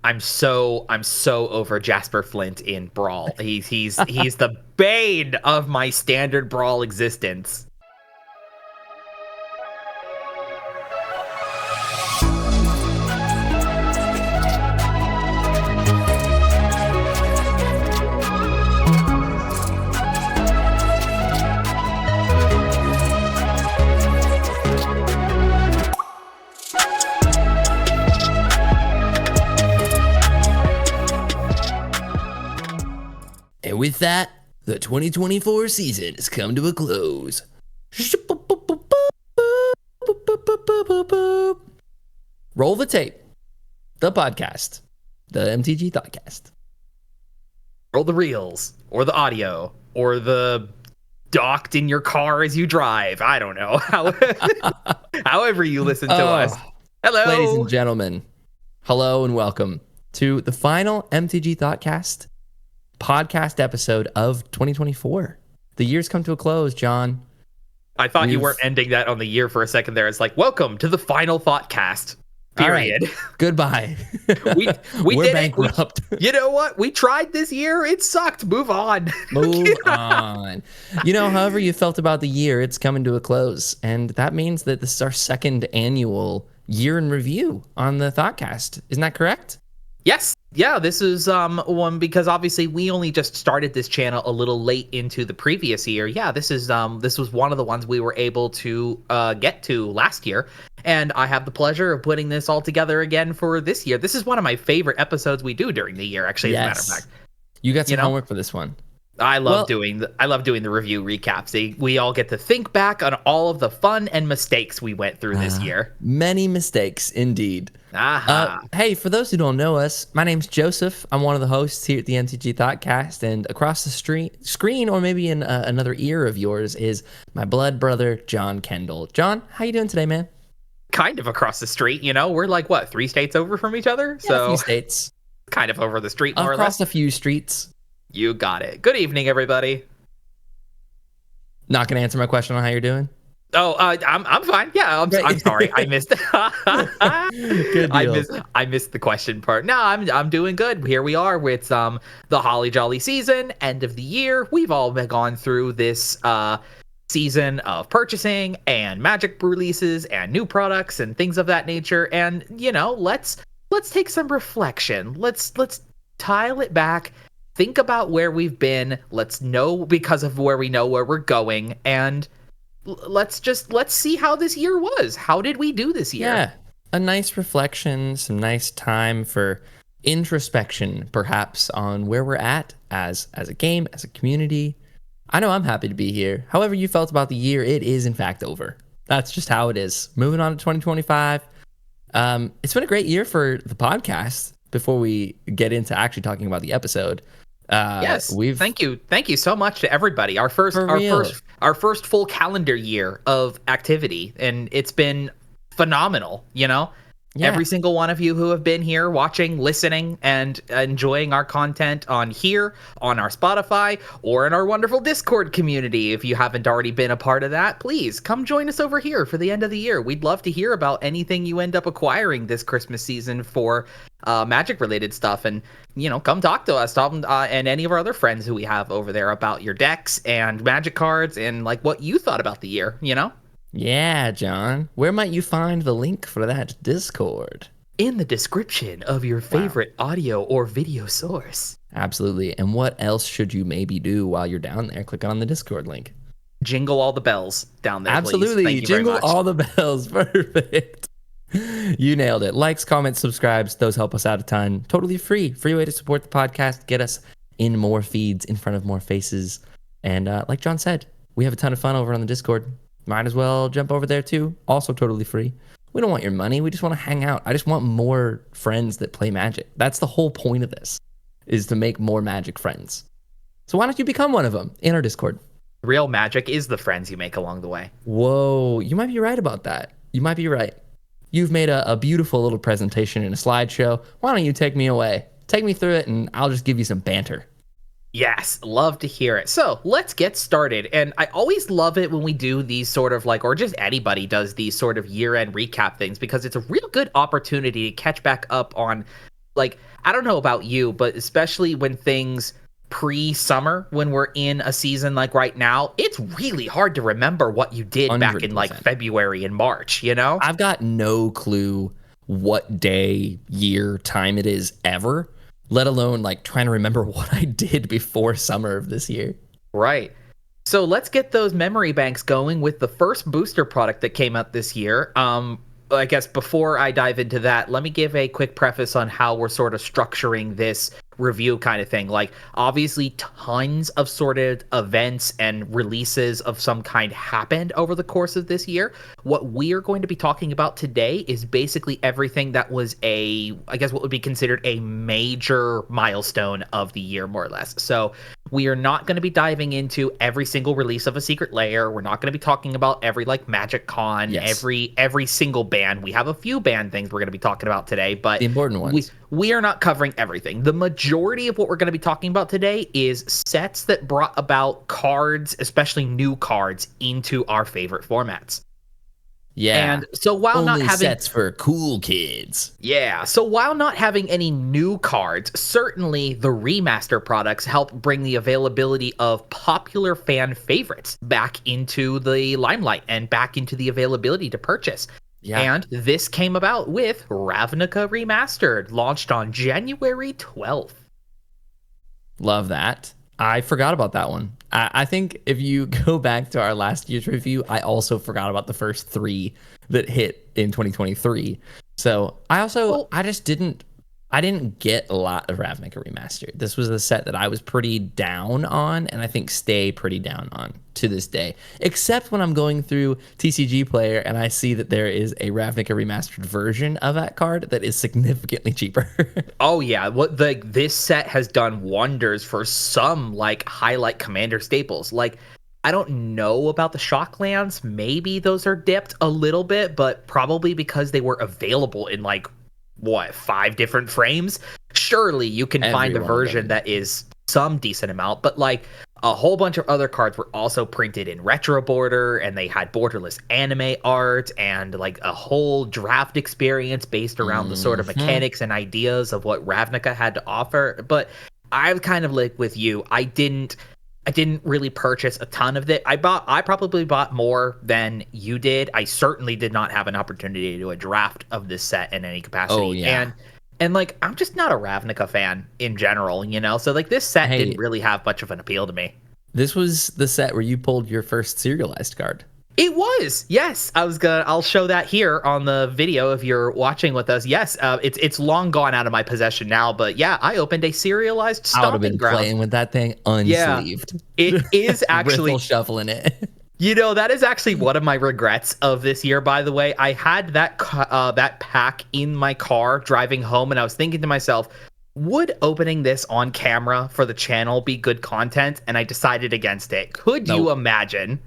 I'm so over Jasper Flint in Brawl. He's the bane of my standard Brawl existence. And with that, the 2024 season has come to a close. Roll the tape. The podcast. The MTG Thoughtcast. Roll the reels, or the audio, or the docked in your car as you drive. I don't know. However you listen to us. Hello. Ladies and gentlemen, hello and welcome to the final MTG Thoughtcast podcast episode of 2024. The year's come to a close, John. I thought you weren't ending that on the year for a second there. It's like, welcome to the final Thoughtcast. Period. Right. Goodbye. We're did bankrupt. You know what? We tried this year. It sucked. Move on. Move on. You know, however you felt about the year, it's coming to a close. And that means that this is our second annual year in review on the Thoughtcast. Isn't that correct? Yes. Yeah, this is one because obviously we only just started this channel a little late into the previous year. Yeah, this was one of the ones we were able to get to last year, and I have the pleasure of putting this all together again for this year. This is one of my favorite episodes we do during the year, actually, as a matter of fact. You got some homework for this one. I love doing the review recaps. We all get to think back on all of the fun and mistakes we went through this year. Many mistakes, indeed. Hey, for those who don't know us, my name's Joseph. I'm one of the hosts here at the MTG Thoughtcast, and across the screen, or maybe in another ear of yours, is my blood brother, John Kendall. John, how you doing today, man? Kind of across the street, we're like, what, 3 states over from each other? Yeah, a few states. Kind of over the street, more or less. Across a few streets. You got it. Good evening, everybody. Not gonna answer my question on how you're doing? Oh, I'm fine. Yeah, I'm sorry. I missed. Good deal. I missed the question part. No, I'm doing good. Here we are with the Holly Jolly season, end of the year. We've all been gone through this season of purchasing and Magic releases and new products and things of that nature. And let's take some reflection. Let's tile it back. Think about where we've been. Let's know because of where we know where we're going, and let's see how this year was. How did we do this year? Yeah, a nice reflection, some nice time for introspection, perhaps, on where we're at as a game, as a community. I know I'm happy to be here. However you felt about the year, it is in fact over. That's just how it is. Moving on to 2025. It's been a great year for the podcast. Before we get into actually talking about the episode. Yes, thank you so much to everybody. Our first full calendar year of activity, and it's been phenomenal. Every single one of you who have been here watching, listening, and enjoying our content on here, on our Spotify, or in our wonderful Discord community. If you haven't already been a part of that, please come join us over here for the end of the year. We'd love to hear about anything you end up acquiring this Christmas season for Magic related stuff, and come talk to us, and any of our other friends who we have over there about your decks and Magic cards and like what you thought about the year. Yeah, John. Where might you find the link for that Discord? In the description of your favorite audio or video source. Absolutely. And what else should you maybe do while you're down there? Click on the Discord link. Jingle all the bells down there. Absolutely. Please. Jingle all the bells. Perfect. You nailed it. Likes, comments, subscribes. Those help us out a ton. Totally free. Free way to support the podcast. Get us in more feeds, in front of more faces. And like John said, we have a ton of fun over on the Discord. Might as well jump over there too. Also totally free. We don't want your money. We just want to hang out. I just want more friends that play Magic. That's the whole point of this, is to make more Magic friends. So why don't you become one of them in our Discord? Real Magic is the friends you make along the way. Whoa, you might be right about that. You might be right. You've made a beautiful little presentation in a slideshow. Why don't you take me away? Take me through it, and I'll just give you some banter. Yes, love to hear it. So let's get started. And I always love it when we do these sort of or just anybody does these sort of year-end recap things, because it's a real good opportunity to catch back up on like, I don't know about you, but especially when things pre-summer, when we're in a season like right now, it's really hard to remember what you did 100%. back in like February and March, you know? I've got no clue what day, year, time it is ever, let alone like trying to remember what I did before summer of this year. Right. So let's get those memory banks going with the first booster product that came out this year. I guess before I dive into that, let me give a quick preface on how we're sort of structuring this review kind of thing. Like, obviously, tons of sort of events and releases of some kind happened over the course of this year. What we are going to be talking about today is basically everything that was I guess what would be considered a major milestone of the year, more or less. So we are not going to be diving into every single release of a secret layer. We're not going to be talking about every like Magic Con, every single ban. We have a few ban things we're going to be talking about today, but the important ones. We are not covering everything. The majority of what we're going to be talking about today is sets that brought about cards, especially new cards, into our favorite formats. Yeah. And so while only not having sets for cool kids. Yeah. So while not having any new cards, certainly the remaster products help bring the availability of popular fan favorites back into the limelight and back into the availability to purchase. Yeah. And this came about with Ravnica Remastered, launched on January 12th. Love that. I forgot about that one. I think if you go back to our last year's review, I also forgot about the first 3 that hit in 2023. So I didn't get a lot of Ravnica Remastered. This was a set that I was pretty down on, and I think stay pretty down on to this day. Except when I'm going through TCG Player and I see that there is a Ravnica Remastered version of that card that is significantly cheaper. Oh yeah, this set has done wonders for some like highlight Commander staples. Like, I don't know about the Shocklands. Maybe those are dipped a little bit, but probably because they were available in like 5 different frames. Surely you can find a version that is some decent amount, but like a whole bunch of other cards were also printed in retro border, and they had borderless anime art and like a whole draft experience based around the sort of mechanics and ideas of what Ravnica had to offer. But I'm kind of like with you. I didn't really purchase a ton of it. I probably bought more than you did. I certainly did not have an opportunity to do a draft of this set in any capacity. Oh, yeah. And like, I'm just not a Ravnica fan in general, you know? So like, this set didn't really have much of an appeal to me. This was the set where you pulled your first serialized card. It was, yes. I'll show that here on the video if you're watching with us. Yes, it's long gone out of my possession now, but yeah, I opened a serialized Stomping Ground. I would have been playing with that thing unsleeved. Yeah, it is actually shuffling it. You know, that is actually one of my regrets of this year, by the way. I had that pack in my car driving home, and I was thinking to myself, would opening this on camera for the channel be good content? And I decided against it. Could you imagine?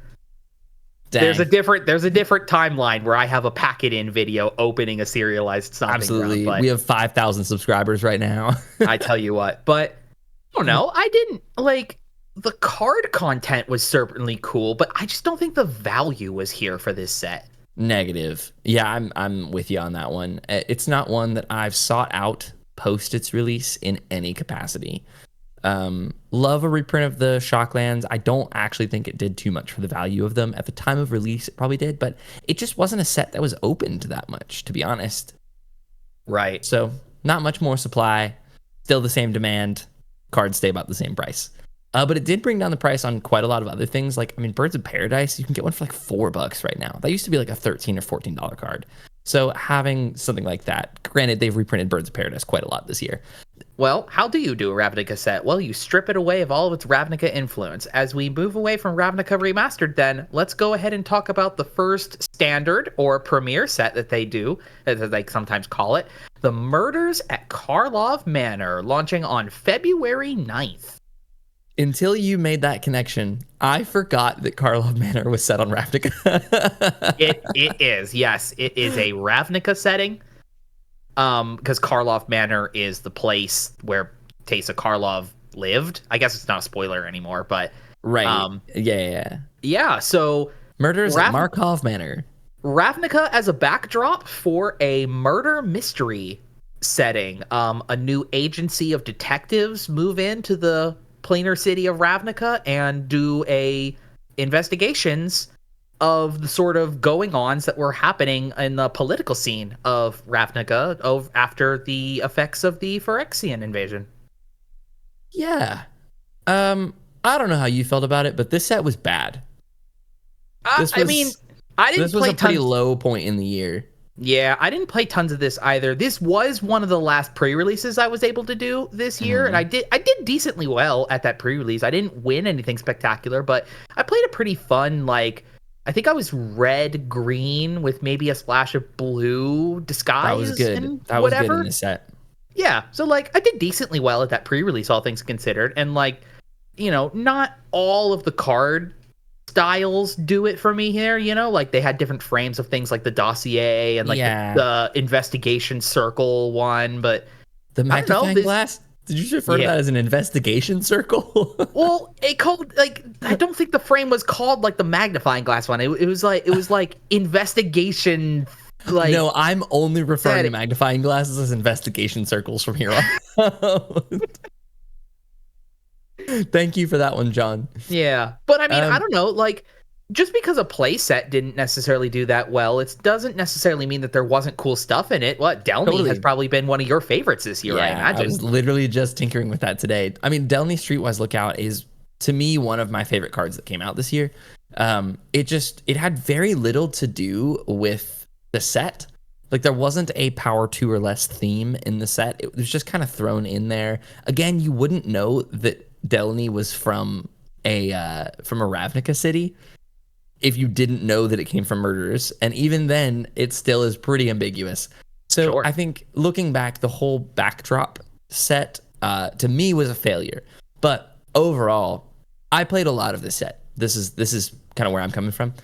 Dang. There's a different timeline where I have a packet-in video opening a serialized Stomping Absolutely. Ground, we have 5,000 subscribers right now. I tell you what. But, I don't know. I didn't, like, the card content was certainly cool, but I just don't think the value was here for this set. Negative. Yeah, I'm with you on that one. It's not one that I've sought out post its release in any capacity. Love a reprint of the Shocklands. I don't actually think it did too much for the value of them. At the time of release, it probably did, but it just wasn't a set that was opened that much, to be honest. Right. So, not much more supply, still the same demand, cards stay about the same price. But it did bring down the price on quite a lot of other things. Like, I mean, Birds of Paradise, you can get one for like $4 right now. That used to be like a $13 or $14 card. So having something like that, granted, they've reprinted Birds of Paradise quite a lot this year. Well, how do you do a Ravnica set? Well, you strip it away of all of its Ravnica influence. As we move away from Ravnica Remastered, then, let's go ahead and talk about the first standard or premiere set that they do, as they sometimes call it, The Murders at Karlov Manor, launching on February 9th. Until you made that connection, I forgot that Karlov Manor was set on Ravnica. It is, yes. It is a Ravnica setting. Because Karlov Manor is the place where Teysa Karlov lived. I guess it's not a spoiler anymore, but... Right. Yeah, so... Murders at Markov Manor. Ravnica as a backdrop for a murder mystery setting. A new agency of detectives move into the planar city of Ravnica and do investigations of the sort of going-ons that were happening in the political scene of Ravnica after the effects of the Phyrexian invasion. Yeah. I don't know how you felt about it, but this set was bad. I didn't play this was a pretty low point in the year. Yeah, I didn't play tons of this either. This was one of the last pre-releases I was able to do this year, and I did decently well at that pre-release. I didn't win anything spectacular, but I played a pretty fun, like, I think I was red, green with maybe a splash of blue disguise. That was good. That was good in this set. Yeah, so like I did decently well at that pre-release, all things considered, and like, you know, not all of the card styles do it for me here, you know, like they had different frames of things like the dossier and like the investigation circle one, but the magnifying glass, did you refer to that as an investigation circle? Well, it called, like, I don't think the frame was called like the magnifying glass one. It was like investigation. Like, no, I'm only referring to magnifying glasses as investigation circles from here on. Thank you for that one, John. Yeah, but I mean, I don't know, like, just because a playset didn't necessarily do that well, it doesn't necessarily mean that there wasn't cool stuff in it. What, Delny has probably been one of your favorites this year, I imagine. I was literally just tinkering with that today. I mean, Delny Streetwise Lookout is, to me, one of my favorite cards that came out this year. It had very little to do with the set. Like, there wasn't a power 2 or less theme in the set. It was just kind of thrown in there. Again, you wouldn't know that Delny was from a Ravnica city if you didn't know that it came from murderers, and even then it still is pretty ambiguous. So I think looking back, the whole backdrop set to me was a failure, but overall I played a lot of this set. This is kind of where I'm coming from.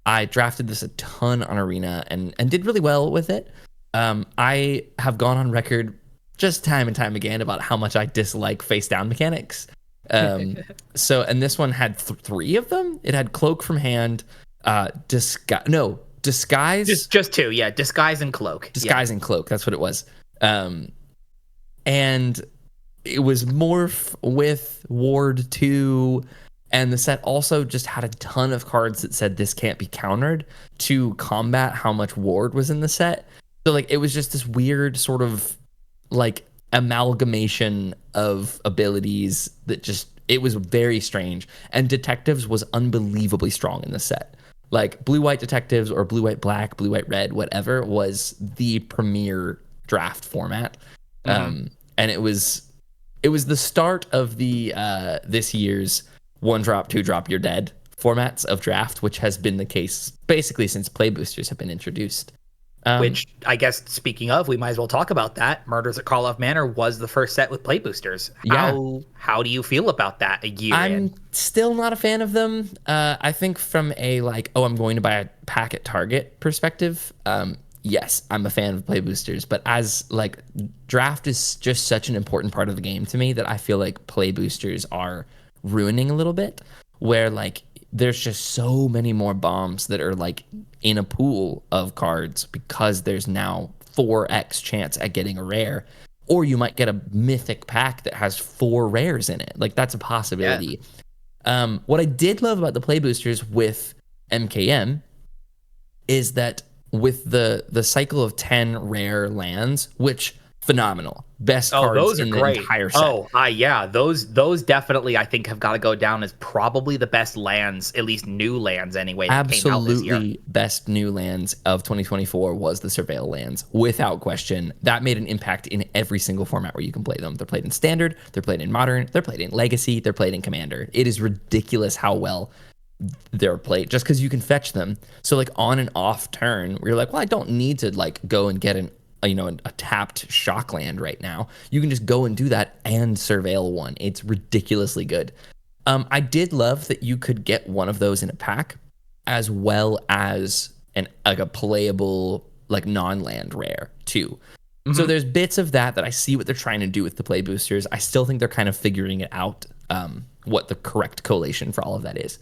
I drafted this a ton on Arena and did really well with it. I have gone on record just time and time again about how much I dislike face down mechanics. So, and this one had 3 of them. It had cloak from hand, disguise. Just 2. Yeah. Disguise and cloak. Disguise and cloak. That's what it was. And it was morph with ward 2. And the set also just had a ton of cards that said this can't be countered to combat how much ward was in the set. So like, it was just this weird sort of like amalgamation of abilities that just, it was very strange. And detectives was unbelievably strong in the set. Like blue-white detectives or blue-white-black, blue-white-red, whatever was the premier draft format. And it was the start of the this year's 1-drop, 2-drop, you're dead formats of draft, which has been the case basically since play boosters have been introduced. Which, I guess, speaking of, we might as well talk about that. Murders at Karlov Manor was the first set with play boosters. How do you feel about that a year in? I'm still not a fan of them. I think from a, like, I'm going to buy a pack at Target perspective, yes, I'm a fan of play boosters. But as, like, draft is just such an important part of the game to me that I feel like play boosters are ruining a little bit, where, like, there's just so many more bombs that are like in a pool of cards because there's now 4x chance at getting a rare, or you might get a mythic pack that has 4 rares in it. Like, that's a possibility. What I did love about the play boosters with MKM is that with the cycle of 10 rare lands, which phenomenal, best cards in the entire set. Those definitely I think have got to go down as probably the best lands, at least new lands anyway. Absolutely, best new lands of 2024 was the Surveil lands, without question. That made an impact in every single format where you can play them. They're played in Standard, they're played in Modern, they're played in Legacy, they're played in Commander. It is ridiculous how well they're played just because you can fetch them. So like on and off turn, where you're like, well, I don't need to like go and get a tapped shock land right now. You can just go and do that and surveil one. It's ridiculously good. I did love that you could get one of those in a pack, as well as a playable like non-land rare too. So there's bits of that I see what they're trying to do with the play boosters. I still think they're kind of figuring it out, what the correct collation for all of that is.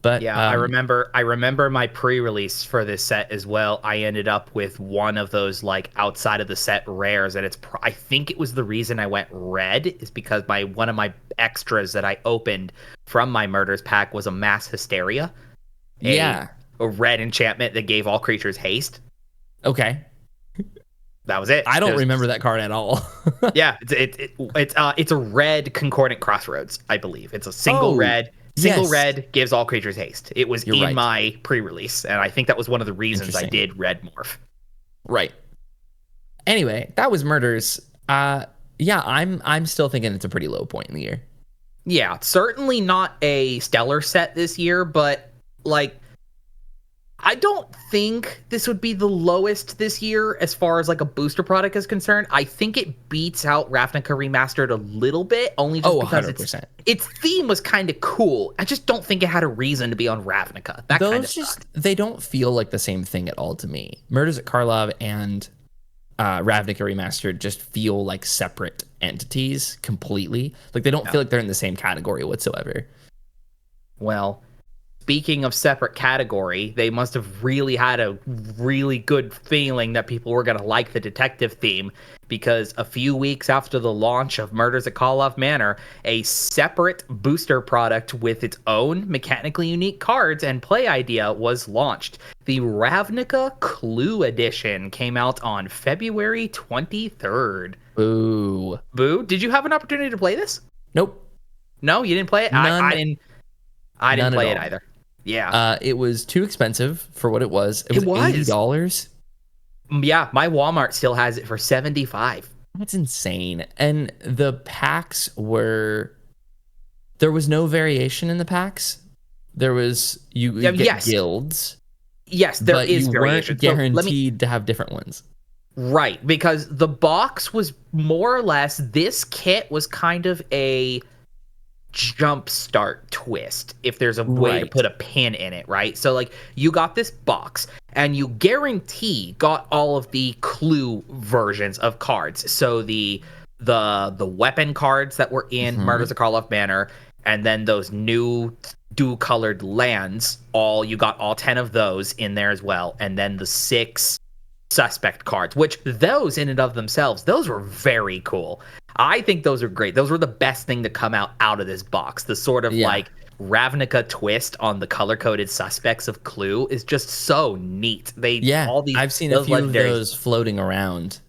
But yeah, I remember my pre-release for this set as well. I ended up with one of those like outside of the set rares, and I think it was the reason I went red is because one of my extras that I opened from my murders pack was a mass hysteria. Yeah. A red enchantment that gave all creatures haste. Okay. That was it. I don't remember that card at all. Yeah, it's a red concordant crossroads, I believe. It's a single red. Single red gives all creatures haste. It was in my pre-release, and I think that was one of the reasons I did red morph. Right. Anyway, that was Murders. Yeah, I'm still thinking it's a pretty low point in the year. Yeah, certainly not a stellar set this year, but like I don't think this would be the lowest this year as far as like a booster product is concerned. I think it beats out Ravnica Remastered a little bit, only just because 100%. Its theme was kind of cool. I just don't think it had a reason to be on Ravnica. They don't feel like the same thing at all to me. Murders at Karlov and Ravnica Remastered just feel like separate entities completely. Like they don't feel like they're in the same category whatsoever. Well, speaking of separate category, they must have really had a really good feeling that people were going to like the detective theme, because a few weeks after the launch of Murders at Karlov Manor, a separate booster product with its own mechanically unique cards and play idea was launched. The Ravnica Clue Edition came out on February 23rd. Boo. Boo? Did you have an opportunity to play this? Nope. No, you didn't play it? I didn't play it either. Yeah. It was too expensive for what it was. It was $80. Yeah, my Walmart still has it for $75. That's insane. And the packs there was no variation in the packs. There was, you get guilds. Yes, there is variation. You weren't guaranteed to have different ones. Right, because the box was more or less, this kit was kind of a jumpstart twist, if there's a way to put a pin in it, right? So like you got this box and you guarantee got all of the clue versions of cards. So the weapon cards that were in Murders of Karlov Manor, and then those new dual-colored lands, you got all 10 of those in there as well, and then the 6 suspect cards, which those in and of themselves, those were very cool. I think those are great. Those were the best thing to come out of this box. The sort of like Ravnica twist on the color-coded suspects of Clue is just so neat. I've seen a few of those floating around.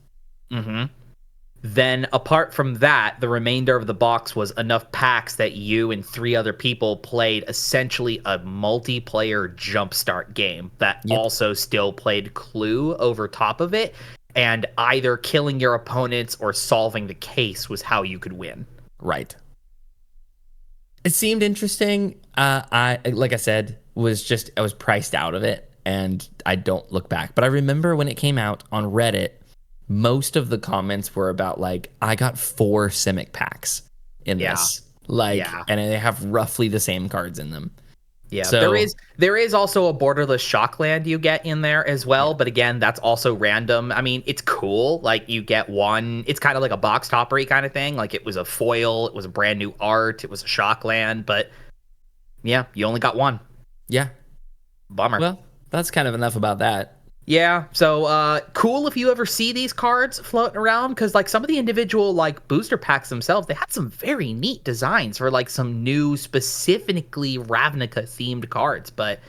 Then apart from that, the remainder of the box was enough packs that you and 3 other people played essentially a multiplayer jumpstart game that also still played Clue over top of it, and either killing your opponents or solving the case was how you could win. Right. It seemed interesting. I was priced out of it, and I don't look back. But I remember when it came out on Reddit, most of the comments were about like, I got 4 Simic packs in this. And they have roughly the same cards in them. Yeah, so, there is also a borderless shockland you get in there as well, but again, that's also random. I mean, it's cool. Like you get one, it's kind of like a box toppery kind of thing. Like it was a foil, it was a brand new art, it was a shockland, but yeah, you only got one. Yeah. Bummer. Well, that's kind of enough about that. Yeah, so cool if you ever see these cards floating around, because like some of the individual like booster packs themselves, they had some very neat designs for like some new specifically Ravnica themed cards. But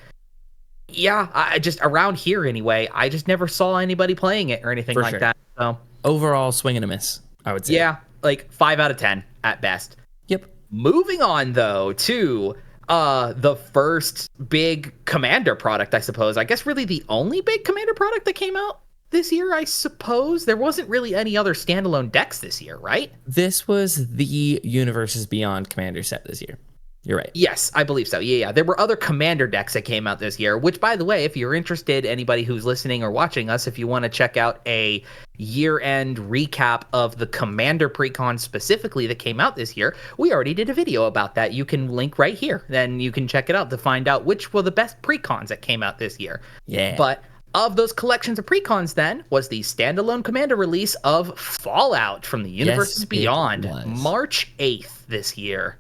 yeah, I just around here anyway, I just never saw anybody playing it or anything like that. So overall, swing and a miss, I would say. Yeah, like 5 out of 10 at best. Yep. Moving on though to the first big Commander product, I suppose. I guess really the only big Commander product that came out this year, I suppose. There wasn't really any other standalone decks this year, right? This was the Universes Beyond Commander set this year. You're right. Yes, I believe so. Yeah. There were other Commander decks that came out this year, which, by the way, if you're interested, anybody who's listening or watching us, if you want to check out a year-end recap of the Commander precon specifically that came out this year, we already did a video about that. You can link right here. Then you can check it out to find out which were the best precons that came out this year. Yeah. But of those collections of precons then was the standalone Commander release of Fallout from the Universes Beyond, March 8th this year.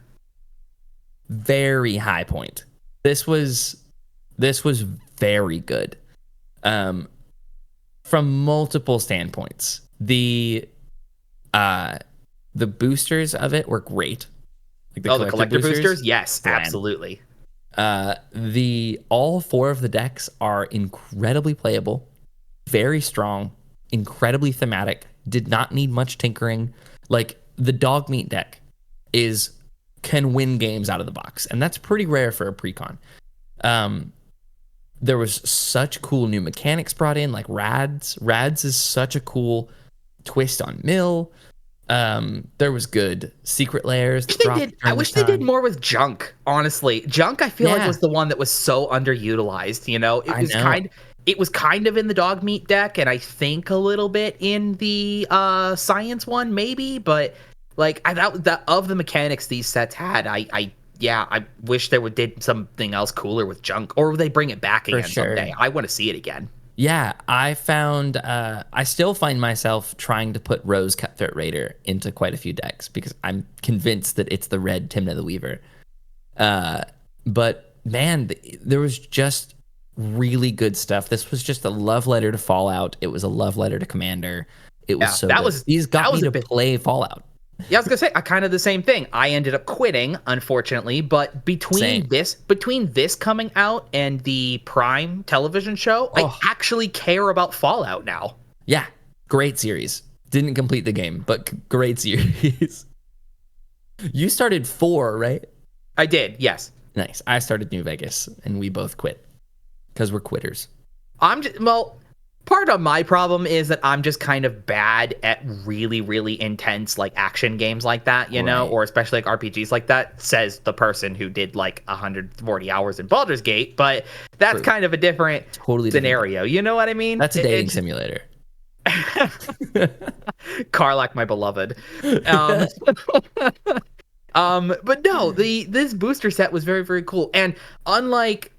Very high point. This was very good. From multiple standpoints. The boosters of it were great. Like the collector boosters? Yes, absolutely. All 4 of the decks are incredibly playable, very strong, incredibly thematic, did not need much tinkering. Like the dog meat deck can win games out of the box, and that's pretty rare for a precon. There was such cool new mechanics brought in, like Rads. Rads is such a cool twist on Mill. There was good secret layers. I wish they did more with Junk, honestly. Junk, I feel like, was the one that was so underutilized, you know? It was kind of in the dog meat deck, and I think a little bit in the science one, maybe, but like of the mechanics these sets had, I wish they did something else cooler with Junk, or they bring it back again someday. I want to see it again. Yeah, I still find myself trying to put Rose Cutthroat Raider into quite a few decks because I'm convinced that it's the red Timna the Weaver. But man, there was just really good stuff. This was just a love letter to Fallout. It was a love letter to Commander. It was good. These got me to play Fallout. Yeah, I was gonna say, kind of the same thing. I ended up quitting, unfortunately, but between this coming out and the Prime television show, I actually care about Fallout now. Yeah, great series. Didn't complete the game, but great series. You started 4, right? I did, yes. Nice. I started New Vegas, and we both quit because we're quitters. Part of my problem is that I'm just kind of bad at really, really intense like action games like that, you know, or especially like RPGs like that, says the person who did like 140 hours in Baldur's Gate, but that's kind of a different scenario. You know what I mean? That's a dating simulator. Karlak, my beloved. But no, this booster set was very, very cool. And unlike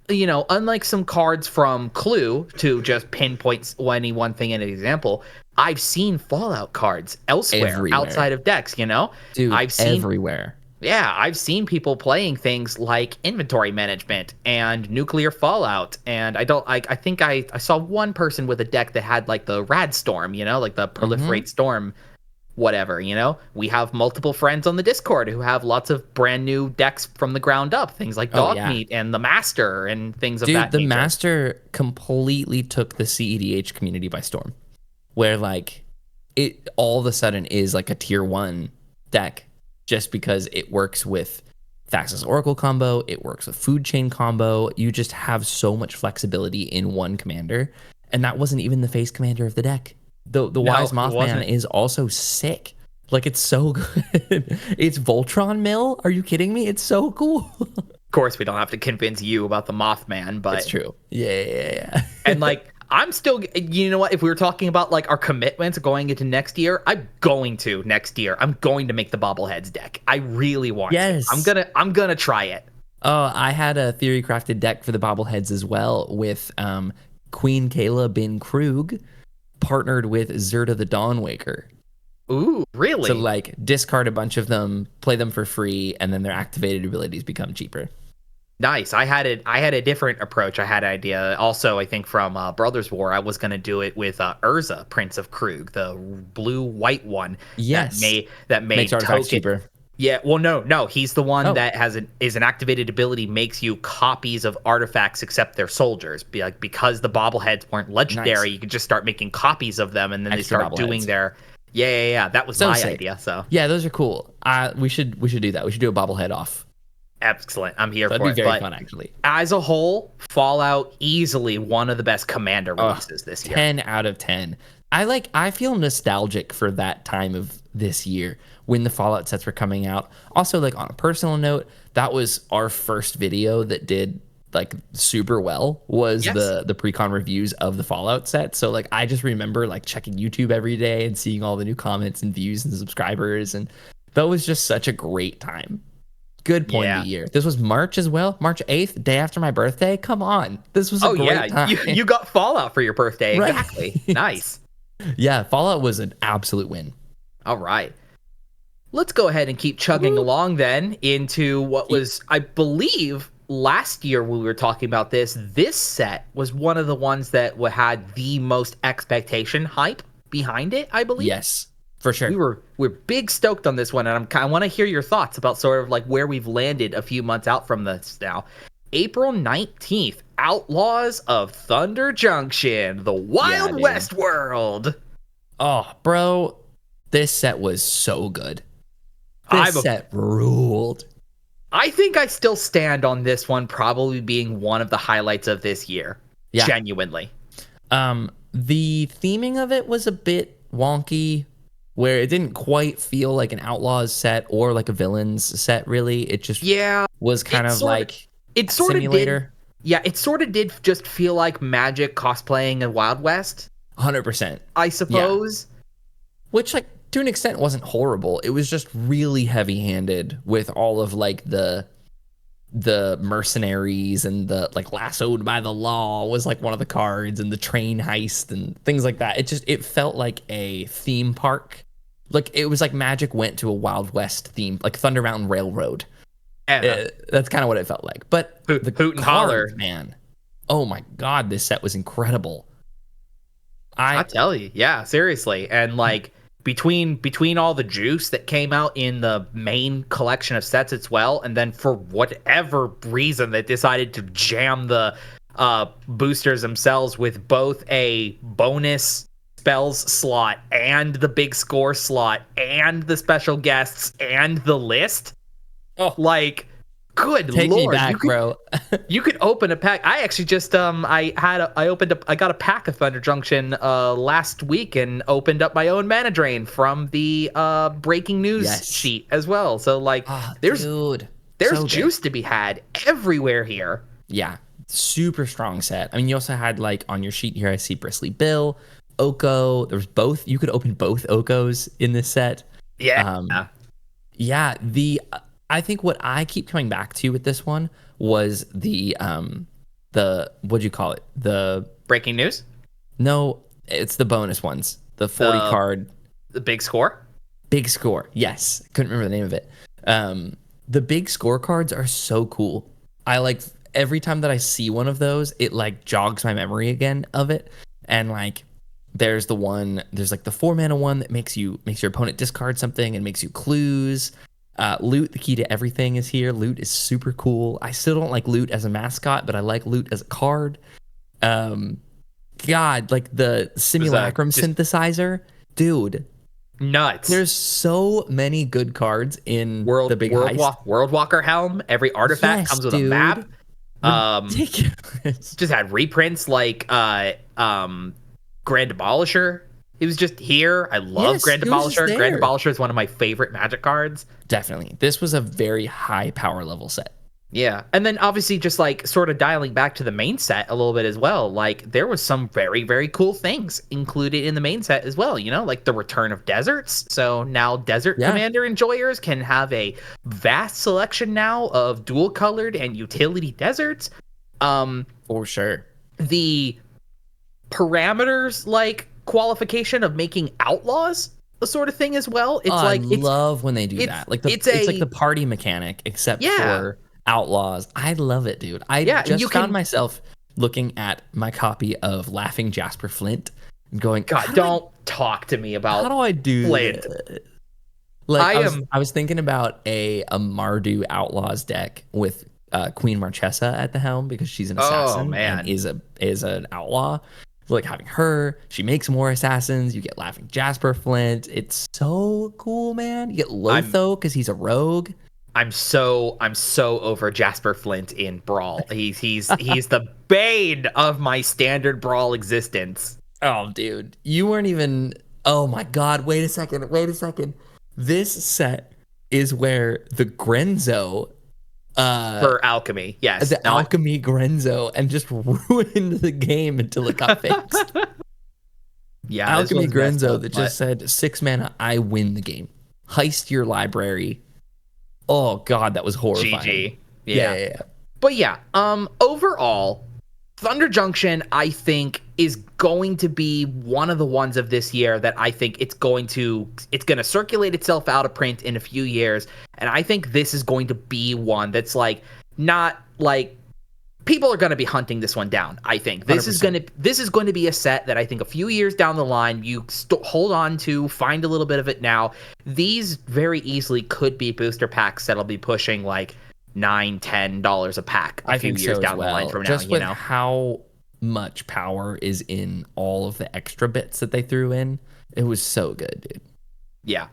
some cards from Clue, to just pinpoint any one thing in an example, I've seen Fallout cards everywhere. Outside of decks, you know? Dude, I've seen everywhere. Yeah, I've seen people playing things like inventory management and nuclear fallout. And I think I saw one person with a deck that had like the Rad Storm, you know, like the Proliferate Storm, whatever, you know. We have multiple friends on the Discord who have lots of brand new decks from the ground up, things like Dogmeat and the Master and things of that nature. The Master completely took the CEDH community by storm, where like it all of a sudden is like a tier 1 deck just because it works with Thaxus Oracle combo, it works with Food Chain combo. You just have so much flexibility in one commander, and that wasn't even the face commander of the deck. The Wise Mothman is also sick. Like, it's so good. It's Voltron Mill? Are you kidding me? It's so cool. Of course, we don't have to convince you about the Mothman, but... It's true. Yeah. And, like, I'm still... You know what? If we were talking about, like, our commitments going into next year, I'm going to make the Bobbleheads deck. I really want to. I'm gonna try it. Oh, I had a theory crafted deck for the Bobbleheads as well with Queen Kayla Bin Krug, partnered with Zerta the Dawnwaker. Ooh, really? So like discard a bunch of them, play them for free, and then their activated abilities become cheaper. Nice. I had a different approach. I had an idea also, I think from Brothers War. I was going to do it with Urza, Prince of Krug, the blue-white one. Yes. That made artifacts cheaper. Yeah, well, no, he's the one that is an activated ability, makes you copies of artifacts except their soldiers. Because the bobbleheads weren't legendary, you could just start making copies of them, and then they start doing their. Yeah. That was my idea. So yeah, those are cool. We should do that. We should do a bobblehead off. Excellent. I'm here for it. That'd be very fun, actually. As a whole, Fallout easily one of the best Commander releases this year. 10 out of 10. I feel nostalgic for that time of this year when the Fallout sets were coming out. Also, like on a personal note, that was our first video that did like super well, was the pre-con reviews of the Fallout set. So like I just remember like checking YouTube every day and seeing all the new comments and views and subscribers, and that was just such a great time. Good point of the year. This was March as well. March 8th, day after my birthday. Come on. This was a great time. You got Fallout for your birthday. Right. Exactly. Nice. Yeah, Fallout was an absolute win. All right. Let's go ahead and keep chugging along then into what was, I believe, last year when we were talking about this set was one of the ones that had the most expectation hype behind it, I believe. Yes, for sure. We're big stoked on this one, and I want to hear your thoughts about sort of like where we've landed a few months out from this now. April 19th, Outlaws of Thunder Junction, the Wild West world. Oh, bro, this set was so good. This set ruled. I think I still stand on this one probably being one of the highlights of this year. Yeah. Genuinely. The theming of it was a bit wonky, where it didn't quite feel like an Outlaws set or like a Villains set, really. It just was kind of like a simulator. It sort of did just feel like Magic cosplaying a Wild West. 100%. I suppose. Yeah. Which, like, to an extent wasn't horrible. It was just really heavy-handed with all of like the mercenaries and the like lassoed by the law was like one of the cards, and the train heist and things like that. It felt like a theme park. Like it was like Magic went to a Wild West theme, like Thunder Mountain Railroad. That's kind of what it felt like. But the hoot and holler, man. Oh my God, this set was incredible. I tell you, yeah, seriously. And like between all the juice that came out in the main collection of sets as well, and then for whatever reason they decided to jam the boosters themselves with both a bonus spells slot and the big score slot and the special guests and the list. Oh, like, good Take Lord. Me back, bro. You could open a pack. I actually just I got a pack of Thunder Junction last week and opened up my own mana drain from the breaking news sheet as well. So like there's so juice to be had everywhere here. Yeah. Super strong set. I mean, you also had like on your sheet here I see Bristly Bill, Oko. There was both. You could open both Okos in this set. Yeah. I think what I keep coming back to with this one was the what'd you call it? The breaking news? No, it's the bonus ones. The 40 card. The big score? Big score. Yes. Couldn't remember the name of it. The big score cards are so cool. I like every time that I see one of those, it like jogs my memory again of it. And like there's like the 4-mana one that makes your opponent discard something and makes you clues. Loot, the key to everything, is here. Loot is super cool. I still don't like Loot as a mascot, but I like Loot as a card. God, like the Simulacrum synthesizer, dude. Nuts. There's so many good cards in the big heist. World Walker Helm. Every artifact comes with a map. Ridiculous. Just had reprints like Grand Abolisher. It was just here. I love Grand Abolisher. Grand Abolisher is one of my favorite Magic cards. Definitely. This was a very high power level set. Yeah. And then obviously just like sort of dialing back to the main set a little bit as well. Like there was some very, very cool things included in the main set as well. You know, like the return of deserts. So now Desert Commander enjoyers can have a vast selection now of dual colored and utility deserts. For sure. The parameters like qualification of making Outlaws the sort of thing as well. It's I love when they do that. Like it's like the party mechanic, except for Outlaws. I love it, dude. I just found myself looking at my copy of Laughing Jasper Flint and going, God, don't talk to me about how do I do Flint. Like I was thinking about a Mardu Outlaws deck with Queen Marchesa at the helm because she's an assassin and is an outlaw. Like having her, she makes more assassins. You get Laughing Jasper Flint. It's so cool, man. You get Lotho because he's a rogue. I'm so over Jasper Flint in Brawl. He's the bane of my standard Brawl existence. Oh, dude, you weren't even. Oh my God! Wait a second. This set is where the Grenzo. For alchemy, yes. The alchemy Grenzo and just ruined the game until it got fixed. Yeah, alchemy Grenzo that just said 6 mana, I win the game. Heist your library. Oh God, that was horrifying. GG. Yeah. But yeah, overall, Thunder Junction, I think, is going to be one of the ones of this year that I think it's going to circulate itself out of print in a few years. And I think this is going to be one that's like not like people are going to be hunting this one down. I think this 100%. is going to be a set that I think a few years down the line you hold on to, find a little bit of it now. These very easily could be booster packs that'll be pushing like $9-10 a pack a few years down the line from now. Just with how much power is in all of the extra bits that they threw in, it was so good, dude. Yeah.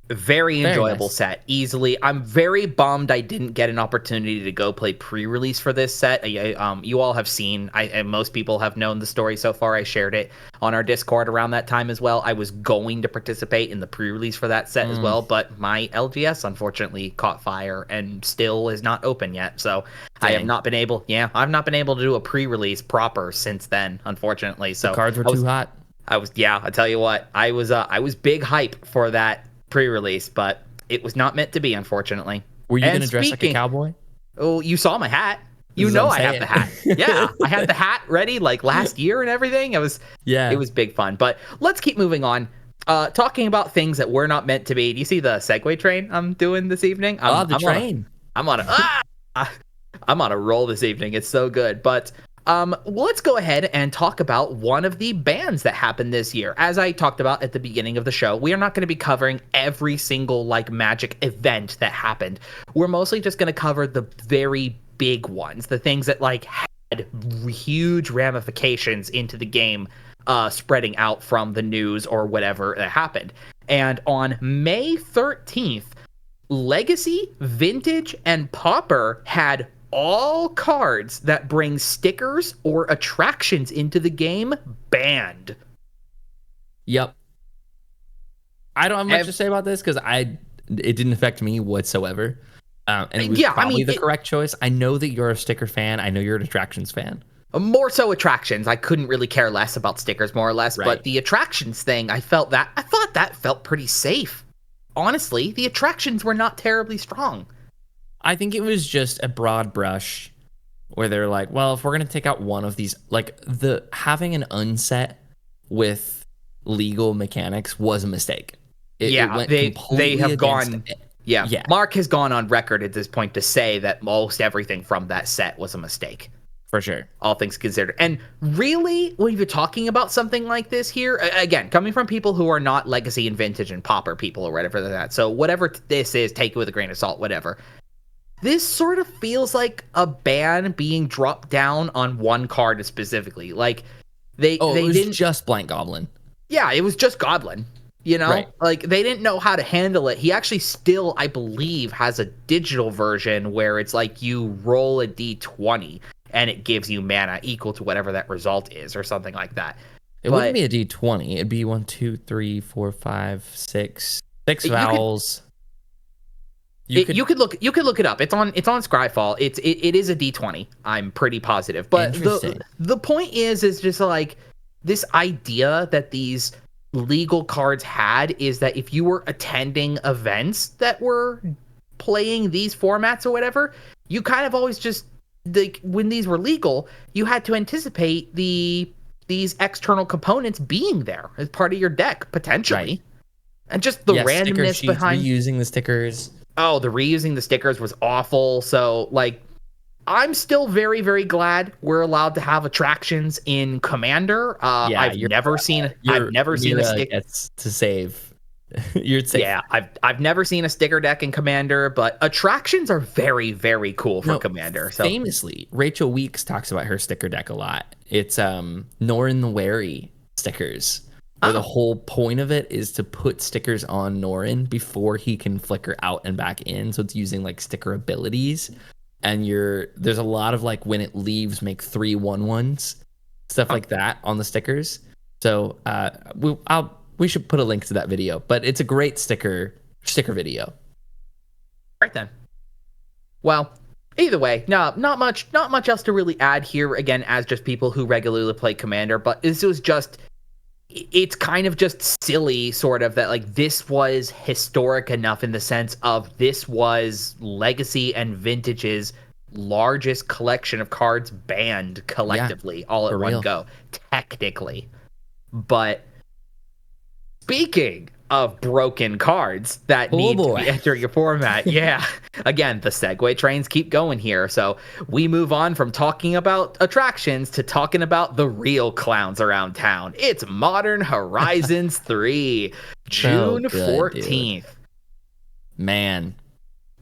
Very enjoyable set, easily. I'm very bummed I didn't get an opportunity to go play pre-release for this set. You all have seen, and most people have known the story so far. I shared it on our Discord around that time as well. I was going to participate in the pre-release for that set as well, but my LGS unfortunately caught fire and still is not open yet. So I have not been able, I've not been able to do a pre-release proper since then, unfortunately. So the cards were too hot. I tell you what, I was big hype for that pre-release, but it was not meant to be, unfortunately. Were you going to dress like a cowboy? Oh, you saw my hat. You know I have the hat. Yeah, I had the hat ready like last year and everything. It was big fun. But let's keep moving on. Talking about things that were not meant to be. Do you see the Segway train I'm doing this evening? I'm on a roll this evening. It's so good. But let's go ahead and talk about one of the bans that happened this year. As I talked about at the beginning of the show, we are not going to be covering every single like Magic event that happened. We're mostly just going to cover the very big ones, the things that like had huge ramifications into the game, spreading out from the news or whatever that happened. And on May 13th, Legacy, Vintage, and Pauper had all cards that bring stickers or attractions into the game banned. Yep. I don't have much to say about this because it didn't affect me whatsoever. And it was probably the correct choice. I know that you're a sticker fan. I know you're an attractions fan. More so attractions. I couldn't really care less about stickers, more or less. Right. But the attractions thing, I thought that felt pretty safe. Honestly, the attractions were not terribly strong. I think it was just a broad brush where they're like, well, if we're going to take out one of these, like having an unset with legal mechanics was a mistake. They have gone. Yeah. Mark has gone on record at this point to say that most everything from that set was a mistake. For sure. All things considered. And really, when you're talking about something like this here, again, coming from people who are not Legacy and Vintage and Pauper people or whatever that. So whatever this is, take it with a grain of salt, whatever. This sort of feels like a ban being dropped down on one card specifically. Like it didn't just Blank Goblin. Yeah, it was just Goblin. You know, right. Like they didn't know how to handle it. He actually still, I believe, has a digital version where it's like you roll a d20 and it gives you mana equal to whatever that result is or something like that. It wouldn't be a d20. It'd be 1, 2, 3, 4, 5, 6 vowels. You could look it up. It's on Scryfall. It is a D20. I'm pretty positive. But the point is just like this idea that these legal cards had is that if you were attending events that were playing these formats or whatever, you kind of always just like when these were legal, you had to anticipate these external components being there as part of your deck potentially, right. And just the randomness behind using the stickers. Oh, the reusing the stickers was awful. So, like, I'm still very, very glad we're allowed to have attractions in Commander. I've never seen a sticker to save. You're safe. Yeah, I've never seen a sticker deck in Commander, but attractions are very, very cool for Commander. So famously, Rachel Weeks talks about her sticker deck a lot. It's Norin the Wary stickers. Where the whole point of it is to put stickers on Norin before he can flicker out and back in. So it's using like sticker abilities. And there's a lot of like when it leaves, make 3/1/1s, stuff like that on the stickers. So we should put a link to that video. But it's a great sticker video. Right then. Well, either way, no, not much else to really add here. Again, as just people who regularly play Commander, but this was just. It's kind of just silly, sort of, that like this was historic enough in the sense of this was Legacy and Vintage's largest collection of cards banned collectively all at one go, technically. But speaking of broken cards that need to be entering your format. Yeah. Again, the segue trains keep going here. So we move on from talking about attractions to talking about the real clowns around town. It's Modern Horizons 3, June 14th. Dude. Man.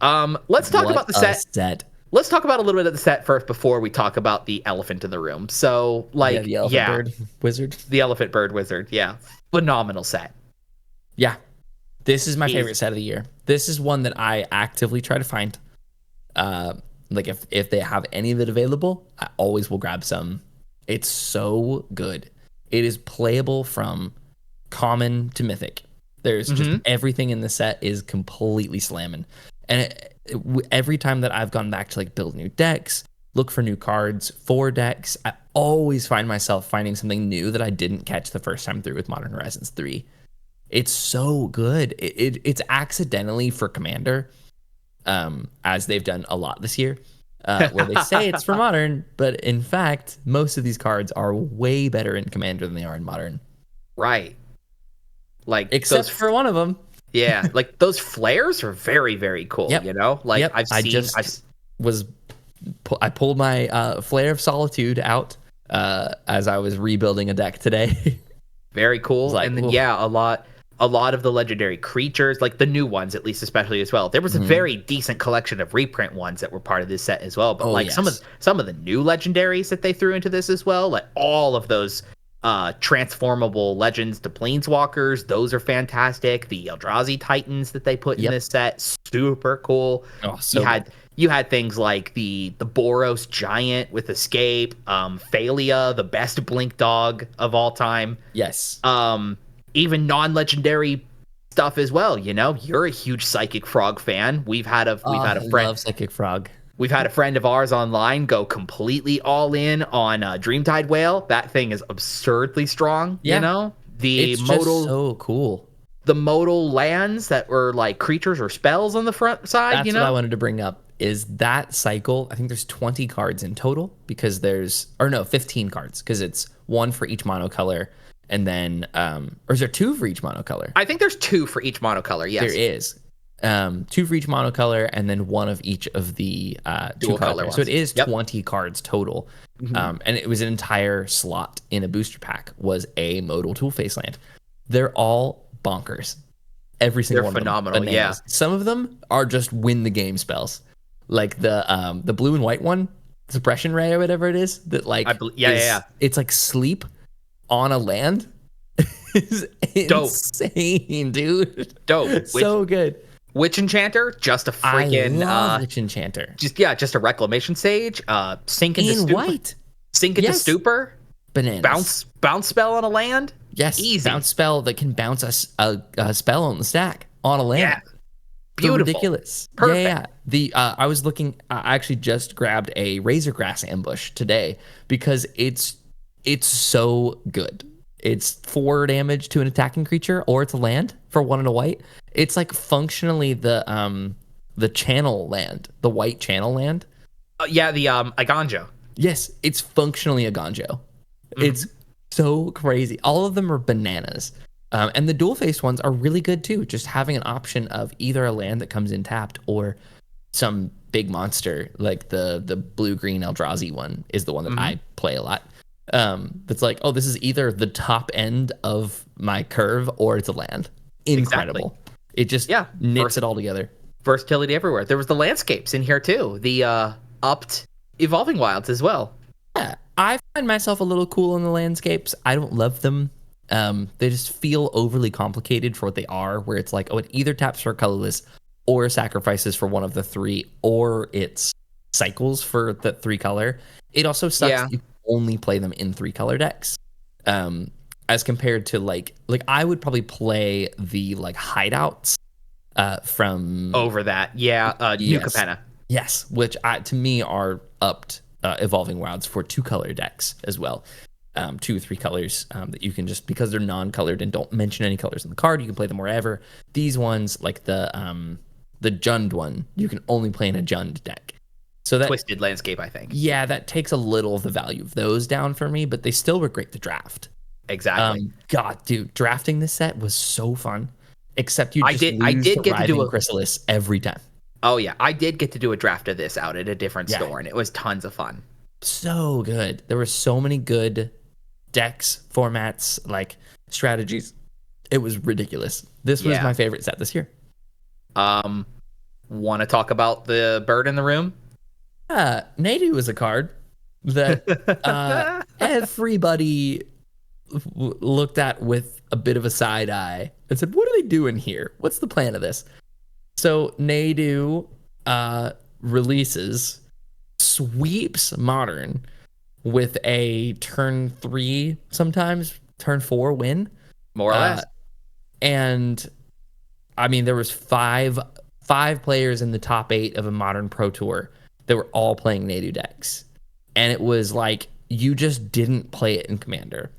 Let's talk about the set. Let's talk about a little bit of the set first before we talk about the elephant in the room. So, like, the elephant bird wizard. The elephant bird wizard, yeah. Phenomenal set. Yeah. This is my favorite set of the year. This is one that I actively try to find. Like, if they have any of it available, I always will grab some. It's so good. It is playable from common to mythic. There's just everything in the set is completely slamming. And every time that I've gone back to like build new decks, look for new cards for decks, I always find myself finding something new that I didn't catch the first time through with Modern Horizons 3. It's so good. It's accidentally for Commander, as they've done a lot this year, where they say it's for Modern, but in fact, most of these cards are way better in Commander than they are in Modern. Right. Like except for one of them. Yeah, like those flares are very, very cool. You know, like I pulled my Flare of Solitude out as I was rebuilding a deck today. Very cool. Like, and then a lot of the legendary creatures, like the new ones, at least especially as well. There was a very decent collection of reprint ones that were part of this set as well. But some of the new legendaries that they threw into this as well, like all of those transformable legends to planeswalkers, those are fantastic. The Eldrazi Titans that they put in this set, super cool. You had things like the Boros Giant with Escape, Thalia, the best Blink Dog of all time. Yes. Even non-legendary stuff as well. You know, you're a huge Psychic Frog fan. We've had a friend. I love Psychic Frog. We've had a friend of ours online go completely all in on Dreamtide Whale. That thing is absurdly strong. You know, it's modal, just so cool. The modal lands that were like creatures or spells on the front side. That's what I wanted to bring up. Is that cycle? I think there's 20 cards in total because 15 cards because it's one for each monocolor. And then, or is there two for each monocolor? I think there's two for each monocolor. Yes, there is. Two for each monocolor, and then one of each of the dual color ones. So it is 20 cards total. And it was an entire slot in a booster pack was a modal tool face land. They're all bonkers. Every single one. They're phenomenal. Of them. Yeah. Some of them are just win the game spells, like the blue and white one, Suppression Ray or whatever it is. That like it's like sleep on a land. Is insane, dude. Dope. So good. Witch Enchanter, just a freaking Witch Enchanter. Just a Reclamation Sage, sink into stupor. White. Sink into stupor. Bananas. Bounce spell on a land. Yes. Easy. Bounce spell that can bounce a spell on the stack on a land. Yeah. Beautiful. So ridiculous. Perfect. Yeah. I was looking. I actually just grabbed a Razorgrass Ambush today because it's so good. It's 4 damage to an attacking creature, or it's a land for 1 and a white. It's like functionally the channel land, the white channel land. The Aganjo. Yes, it's functionally Aganjo. It's so crazy. All of them are bananas. And the dual face ones are really good too. Just having an option of either a land that comes in tapped or some big monster, like the blue-green Eldrazi one is the one that I play a lot. That's like, oh, this is either the top end of my curve or it's a land. Incredible. Exactly. It just knits it all together. Versatility everywhere. There was the landscapes in here too. The upped Evolving Wilds as well. Yeah, I find myself a little cool on the landscapes. I don't love them. They just feel overly complicated for what they are, where it's like, oh, it either taps for colorless or sacrifices for one of the 3, or it's cycles for the 3 color. It also sucks you only play them in 3 color decks. As compared to like I would probably play the like hideouts from over that. New Capenna. Yes, which to me are upped Evolving Wilds for 2 color decks as well. 2 or 3 colors that you can just, because they're non-colored and don't mention any colors in the card, you can play them wherever. These ones, like the Jund one, you can only play in a Jund deck. So that Twisted Landscape, I think. Yeah, that takes a little of the value of those down for me, but they still were great to draft. Exactly. God, dude, drafting this set was so fun. Except you just lose to Writhing Chrysalis every time. Oh yeah, I did get to do a draft of this out at a different store, and it was tons of fun. So good. There were so many good decks, formats, like strategies. It was ridiculous. This was my favorite set this year. Want to talk about the bird in the room? Nadu is a card that everybody looked at with a bit of a side eye and said, what are they doing here? What's the plan of this? So Nadu releases, sweeps Modern with a turn 3, sometimes turn 4 win. More or less. And I mean, there was five players in the top 8 of a Modern Pro Tour that were all playing Nadu decks. And it was like, you just didn't play it in Commander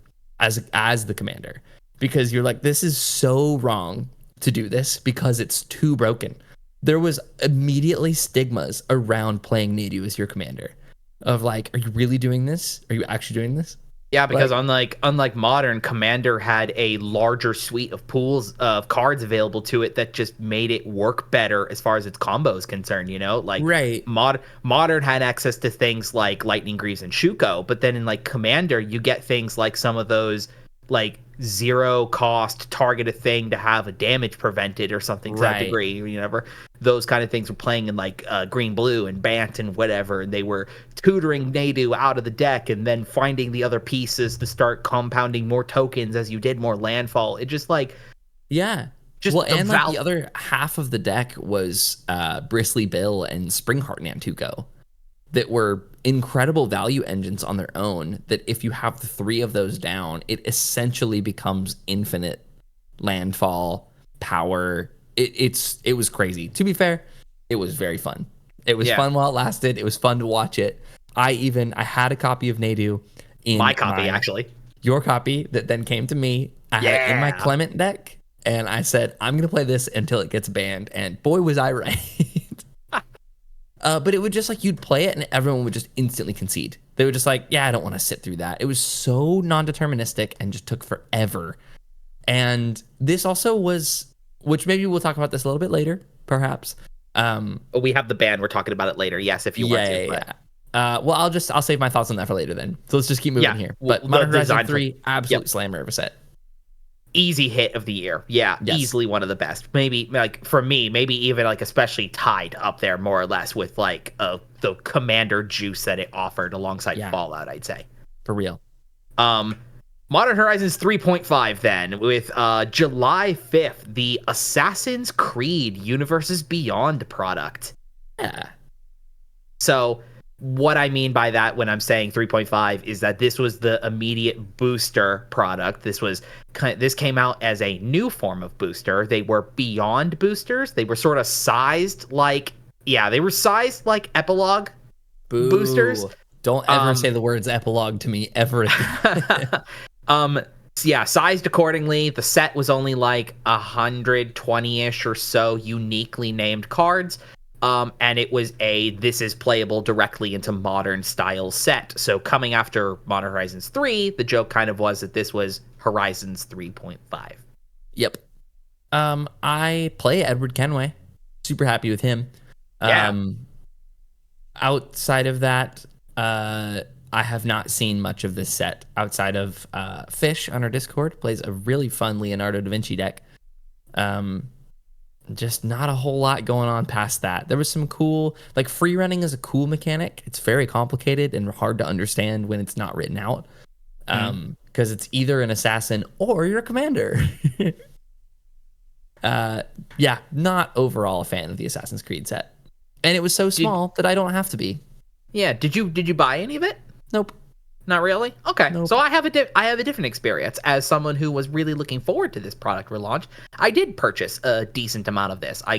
as the commander, because you're like, this is so wrong to do this because it's too broken. There was immediately stigmas around playing Nadu as your commander of like, are you really doing this? Are you actually doing this? Yeah, because unlike Modern, Commander had a larger suite of pools of cards available to it that just made it work better as far as its combo is concerned, you know? Like, right. Modern had access to things like Lightning Greaves and Shuko, but then in like Commander, you get things like some of those like 0 cost target a thing to have a damage prevented or something to that degree. You know, those kind of things were playing in like green blue and Bant and whatever, and they were tutoring Nadu out of the deck and then finding the other pieces to start compounding more tokens as you did more landfall. It just like and like the other half of the deck was Bristly Bill and Springheart Nantuko that were incredible value engines on their own, that if you have the 3 of those down, it essentially becomes infinite landfall power. It was crazy. To be fair, it was very fun. It was fun while it lasted. It was fun to watch it. I had a copy of Nadu in my copy, actually. Your copy that then came to me. I had it in my Clement deck, and I said, I'm going to play this until it gets banned. And boy, was I right. But it would just like, you'd play it and everyone would just instantly concede. They were just like, yeah, I don't want to sit through that. It was so non-deterministic and just took forever. And this also was, which maybe we'll talk about this a little bit later, perhaps. We have the ban. We're talking about it later. Yes, if you want to. Yeah. Well, I'll save my thoughts on that for later then. So let's just keep moving here. But Modern Horizon 3, absolute slammer of a set. Easy hit of the year. Yeah, yes. Easily one of the best. Maybe like for me, maybe even like especially tied up there more or less with like the Commander juice that it offered alongside Fallout, I'd say. For real. Modern Horizons 3.5 then, with July 5th, the Assassin's Creed Universes Beyond product. Yeah. So what I mean by that when I'm saying 3.5 is that this was the immediate booster product. This came out as a new form of booster. They were beyond boosters. They were sort of sized like epilogue boosters. Don't ever say the words epilogue to me ever again. Sized accordingly. The set was only like 120-ish or so uniquely named cards. And it was this is playable directly into Modern style set. So coming after Modern Horizons 3, the joke kind of was that this was Horizons 3.5. Yep. I play Edward Kenway. Super happy with him. Outside of that, I have not seen much of this set outside of Fish on our Discord. Plays a really fun Leonardo da Vinci deck. Just not a whole lot going on past that. There was some cool, like free running is a cool mechanic. It's very complicated and hard to understand when it's not written out. Because it's either an assassin or you're a commander. Not overall a fan of the Assassin's Creed set. And it was so small that I don't have to be. Yeah, did you buy any of it? Nope. Not really? Okay. Nope. So I have a different experience as someone who was really looking forward to this product relaunch. I did purchase a decent amount of this. I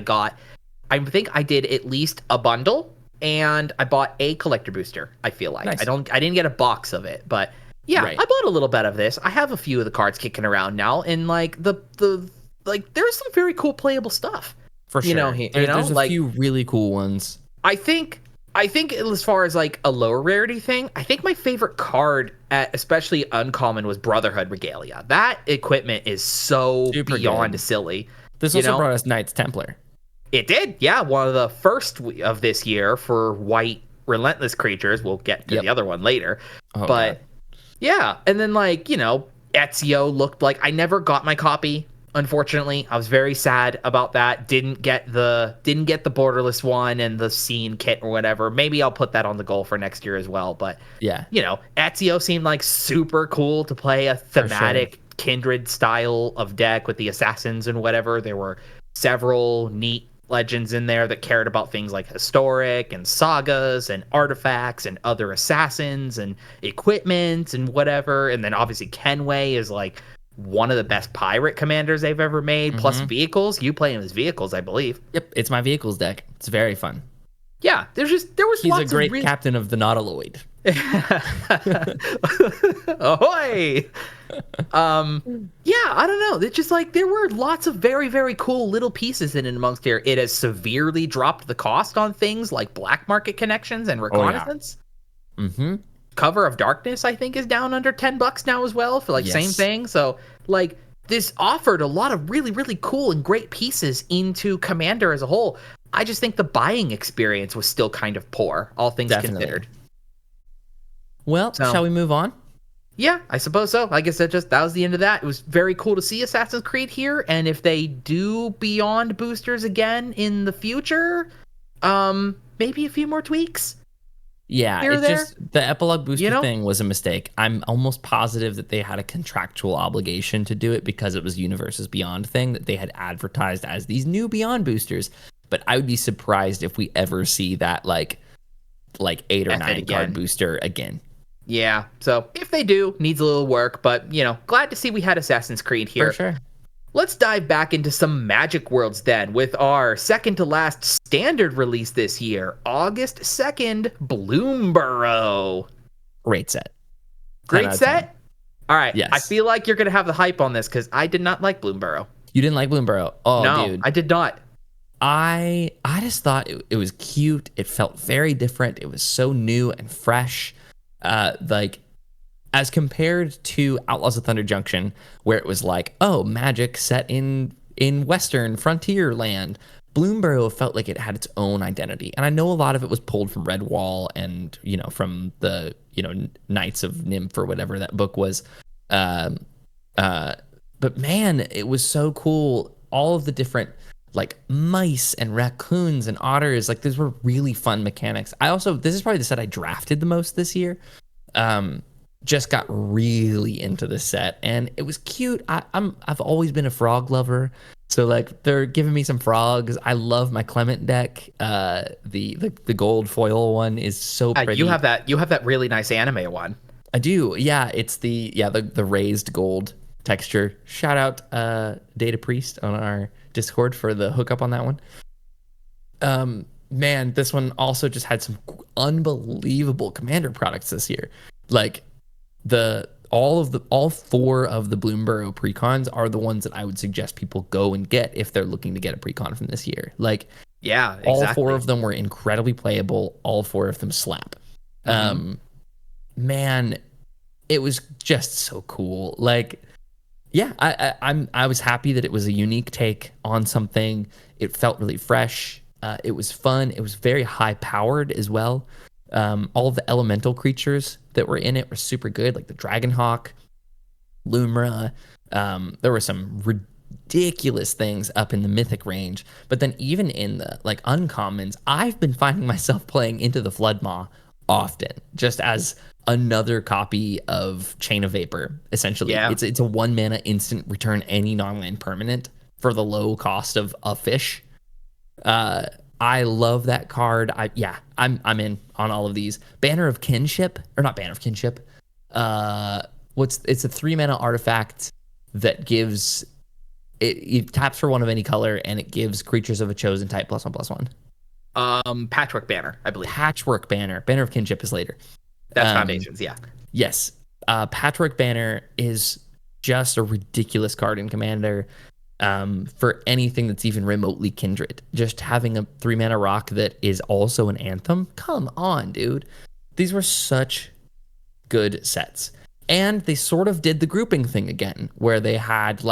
think I did at least a bundle, and I bought a collector booster, I feel like. Nice. I didn't get a box of it, but yeah, right. I bought a little bit of this. I have a few of the cards kicking around now, and like there's some very cool playable stuff. For sure. There's a few really cool ones. I think as far as like a lower rarity thing, I think my favorite card at especially uncommon was Brotherhood Regalia. That equipment is so beyond silly. This also brought us Knights Templar. It did, yeah. One of the first of this year for white relentless creatures. We'll get to the other one later. But God. Yeah, and then Ezio looked like I never got my copy. Unfortunately, I was very sad about that. Didn't get the borderless one and the scene kit or whatever. Maybe I'll put that on the goal for next year as well. But Ezio seemed like super cool to play a thematic Kindred style of deck with the assassins and whatever. There were several neat legends in there that cared about things like historic and sagas and artifacts and other assassins and equipment and whatever. And then obviously Kenway is like one of the best pirate commanders they've ever made, plus vehicles. You play him as vehicles, I believe. Yep, it's my vehicles deck. It's very fun. Yeah, there was He's lots a great captain of the Nautiloid. Ahoy! I don't know. It's just like there were lots of very, very cool little pieces in and amongst here. It has severely dropped the cost on things like black market connections and reconnaissance. Cover of Darkness, I think, is down under $10 now as well for same thing. So this offered a lot of really, really cool and great pieces into Commander as a whole. I just think the buying experience was still kind of poor, all things considered. Well, shall we move on? Yeah, I suppose so. I guess that was the end of that. It was very cool to see Assassin's Creed here, and if they do Beyond boosters again in the future, maybe a few more tweaks. Yeah, the epilogue booster thing was a mistake. I'm almost positive that they had a contractual obligation to do it because it was Universes Beyond thing that they had advertised as these new Beyond boosters. But I would be surprised if we ever see that like 8 or 9 card booster again. Yeah, so if they do, needs a little work, but glad to see we had Assassin's Creed here. For sure. Let's dive back into some Magic Worlds then with our second to last standard release this year, August 2nd, Bloomborough. Great set. Great set? All right. Yes. I feel like you're going to have the hype on this because I did not like Bloomborough. You didn't like Bloomborough? Oh, no, dude. I did not. I just thought it was cute. It felt very different. It was so new and fresh. As compared to Outlaws of Thunder Junction, where it was like, oh, Magic set in Western frontier land. Bloomborough felt like it had its own identity. And I know a lot of it was pulled from Redwall and, from the, Knights of Nymph or whatever that book was. But man, it was so cool. All of the different mice and raccoons and otters, these were really fun mechanics. This is probably the set I drafted the most this year. Just got really into the set and it was cute. I've always been a frog lover, so they're giving me some frogs. I love my Clement deck. The gold foil one is so pretty. You have that really nice anime one. I do. Yeah, it's the raised gold texture. Shout out Data Priest on our Discord for the hookup on that one. Man, this one also just had some unbelievable Commander products this year. All 4 of the Bloomborough precons are the ones that I would suggest people go and get if they're looking to get a precon from this year. Yeah, exactly. All 4 of them were incredibly playable. All 4 of them slap. Man, it was just so cool. I was happy that it was a unique take on something. It felt really fresh. It was fun. It was very high powered as well. All of the elemental creatures that were in it were super good, like the Dragonhawk, Lumra. There were some ridiculous things up in the mythic range, but then even in the uncommons, I've been finding myself playing Into the Floodmaw often, just as another copy of Chain of Vapor. Essentially, it's a 1 mana instant return any non-land permanent for the low cost of a fish. I love that card. I'm in on all of these. Banner of Kinship, or not Banner of Kinship. It's a 3 mana artifact that gives it taps for 1 of any color and it gives creatures of a chosen type +1/+1. Patchwork Banner, I believe. Patchwork Banner. Banner of Kinship is later. That's Foundations, yeah. Yes. Patchwork Banner is just a ridiculous card in Commander. For anything that's even remotely kindred. Just having a 3 mana rock that is also an anthem. Come on, dude. These were such good sets. And they sort of did the grouping thing again, where they had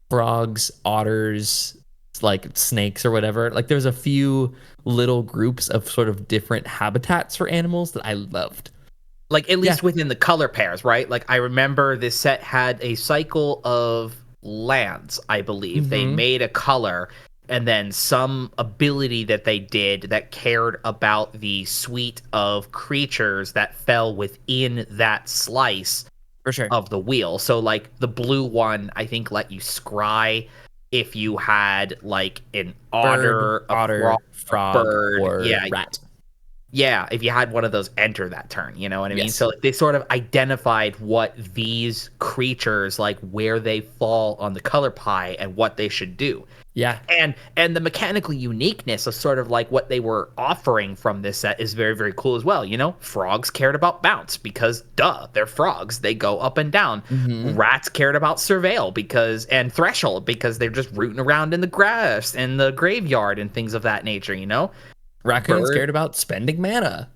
frogs, otters, like snakes or whatever. Like there's a few little groups of sort of different habitats for animals that I loved. Like at least within the color pairs, right? Like I remember this set had a cycle of lands, I believe. They made a color and then some ability that they did that cared about the suite of creatures that fell within that slice for sure of the wheel. So like the blue one, I think let you scry if you had like an otter, frog, bird, or rat. Yeah, if you had one of those enter that turn, you know what I mean? So they sort of identified what these creatures, like where they fall on the color pie and what they should do. Yeah. And the mechanical uniqueness of sort of like what they were offering from this set is very, very cool as well. You know, frogs cared about bounce because they're frogs. They go up and down. Rats cared about surveil and threshold because they're just rooting around in the grass and the graveyard and things of that nature, you know? Raccoons cared about spending mana.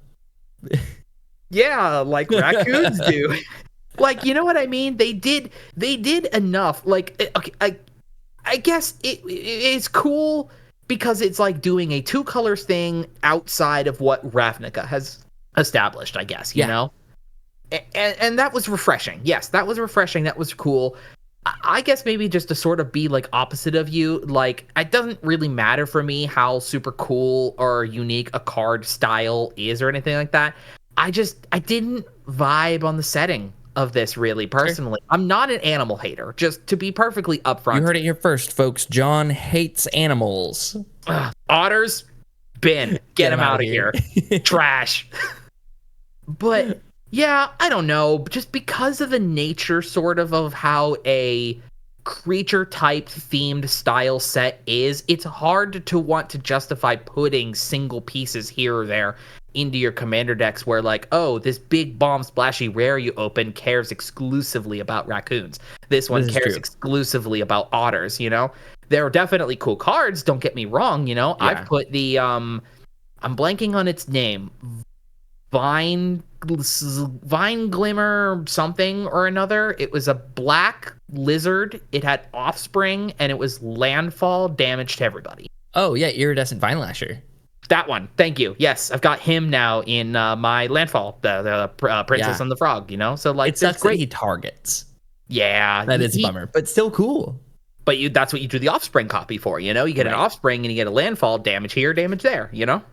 Yeah, like raccoons do. Like, you know what I mean? They did enough. Like, okay, I guess it's cool because it's like doing a 2 colors thing outside of what Ravnica has established, I guess, you know? And that was refreshing. Yes, that was refreshing. That was cool. I guess maybe just to sort of be like opposite of you, like it doesn't really matter for me how super cool or unique a card style is or anything like that. I didn't vibe on the setting of this really personally. Sure. I'm not an animal hater, just to be perfectly upfront. You heard it here first, folks. John hates animals. Otters, bin, get him out of here. Trash. But yeah, I don't know. Just because of the nature sort of how a creature type themed style set is, it's hard to want to justify putting single pieces here or there into your commander decks where like, oh, this big bomb splashy rare you open cares exclusively about raccoons. This one cares exclusively about otters, you know? There are definitely cool cards, don't get me wrong, you know? Yeah. I've put the I'm blanking on its name. Vine Glimmer something or another. It was a black lizard. It had offspring and it was landfall damage to everybody. Oh yeah, Iridescent Vine Lasher. That one. Thank you. Yes, I've got him now in my landfall, the Princess and the Frog, you know? So like it sucks that he targets. Yeah. That is a bummer, but still cool. But that's what you do the offspring copy for, you know? You get an offspring and you get a landfall, damage here, damage there, you know?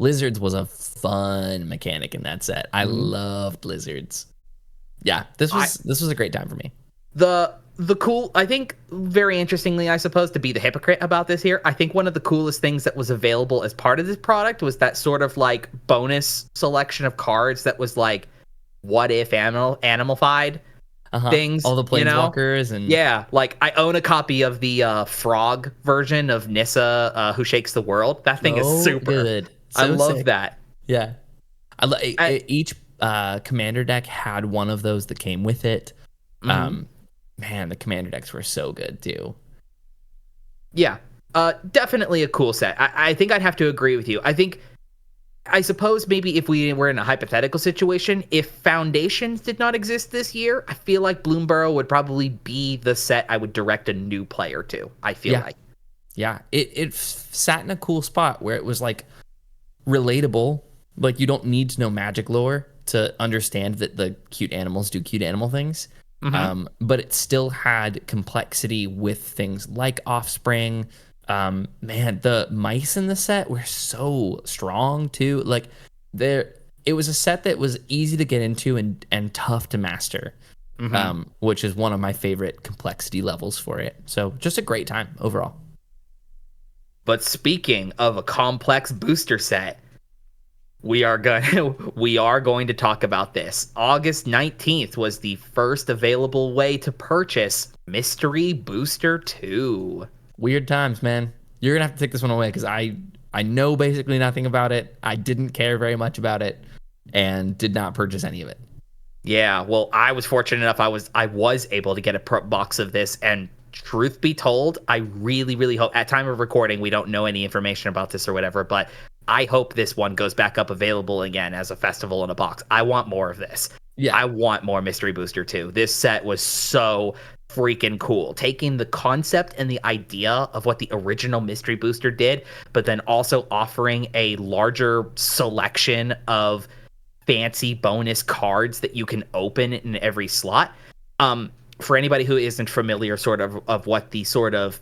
Lizards was a fun mechanic in that set. I loved lizards. Yeah, this was a great time for me. The cool, I think, very interestingly, I suppose, to be the hypocrite about this here, I think one of the coolest things that was available as part of this product was that sort of like bonus selection of cards that was like, what if animalified things, all the planeswalkers, you know? And like I own a copy of the frog version of Nissa, who shakes the world. That thing is super good. I love that. Yeah. Each commander deck had one of those that came with it. Man, the commander decks were so good too. Yeah. Definitely a cool set. I think I'd have to agree with you. I suppose maybe if we were in a hypothetical situation, if Foundations did not exist this year, I feel like Bloomburrow would probably be the set I would direct a new player to. I feel like. Yeah. It sat in a cool spot where it was like relatable. Like you don't need to know magic lore to understand that the cute animals do cute animal things. But it still had complexity with things like offspring. Man, the mice in the set were so strong too. Like it was a set that was easy to get into and tough to master. Which is one of my favorite complexity levels for it. So just a great time overall. But speaking of a complex booster set, we are going to talk about this. August 19th was the first available way to purchase Mystery Booster 2. Weird times, man. You're going to have to take this one away because I know basically nothing about it. I didn't care very much about it and did not purchase any of it. Yeah, well, I was fortunate enough. I was able to get a box of this, and truth be told, I really, really hope at time of recording we don't know any information about this or whatever, but I hope this one goes back up available again as a festival in a box. I want more of this. Yeah. I want more Mystery Booster 2. This set was so freaking cool. Taking the concept and the idea of what the original Mystery Booster did, but then also offering a larger selection of fancy bonus cards that you can open in every slot. For anybody who isn't familiar sort of what the sort of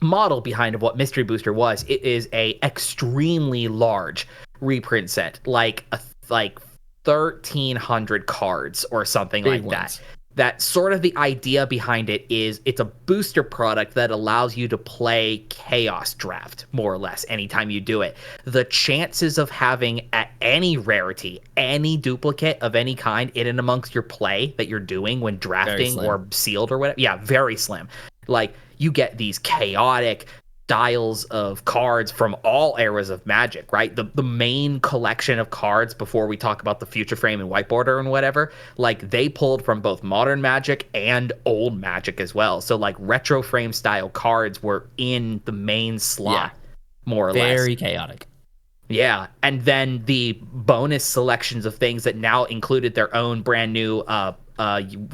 model behind of what Mystery Booster was, it is a extremely large reprint set, like 1,300 cards or something Big like ones. that. That sort of the idea behind it is it's a booster product that allows you to play Chaos Draft, more or less, anytime you do it. The chances of having at any rarity, any duplicate of any kind in and amongst your play that you're doing when drafting or sealed or whatever, yeah, very slim. Like, you get these chaotic styles of cards from all eras of Magic, right? The main collection of cards before we talk about the Future Frame and Whiteboarder and whatever, like they pulled from both modern Magic and old Magic as well. So like retro frame style cards were in the main slot, more or less. Very chaotic. Yeah, and then the bonus selections of things that now included their own brand new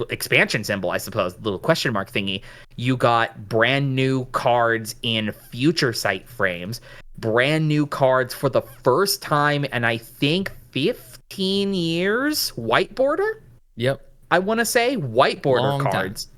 expansion symbol, I suppose, little question mark thingy. You got brand new cards in Future Sight frames, brand new cards for the first time, and I think 15 years, Whiteboarder? Yep. I want to say Whiteboarder cards.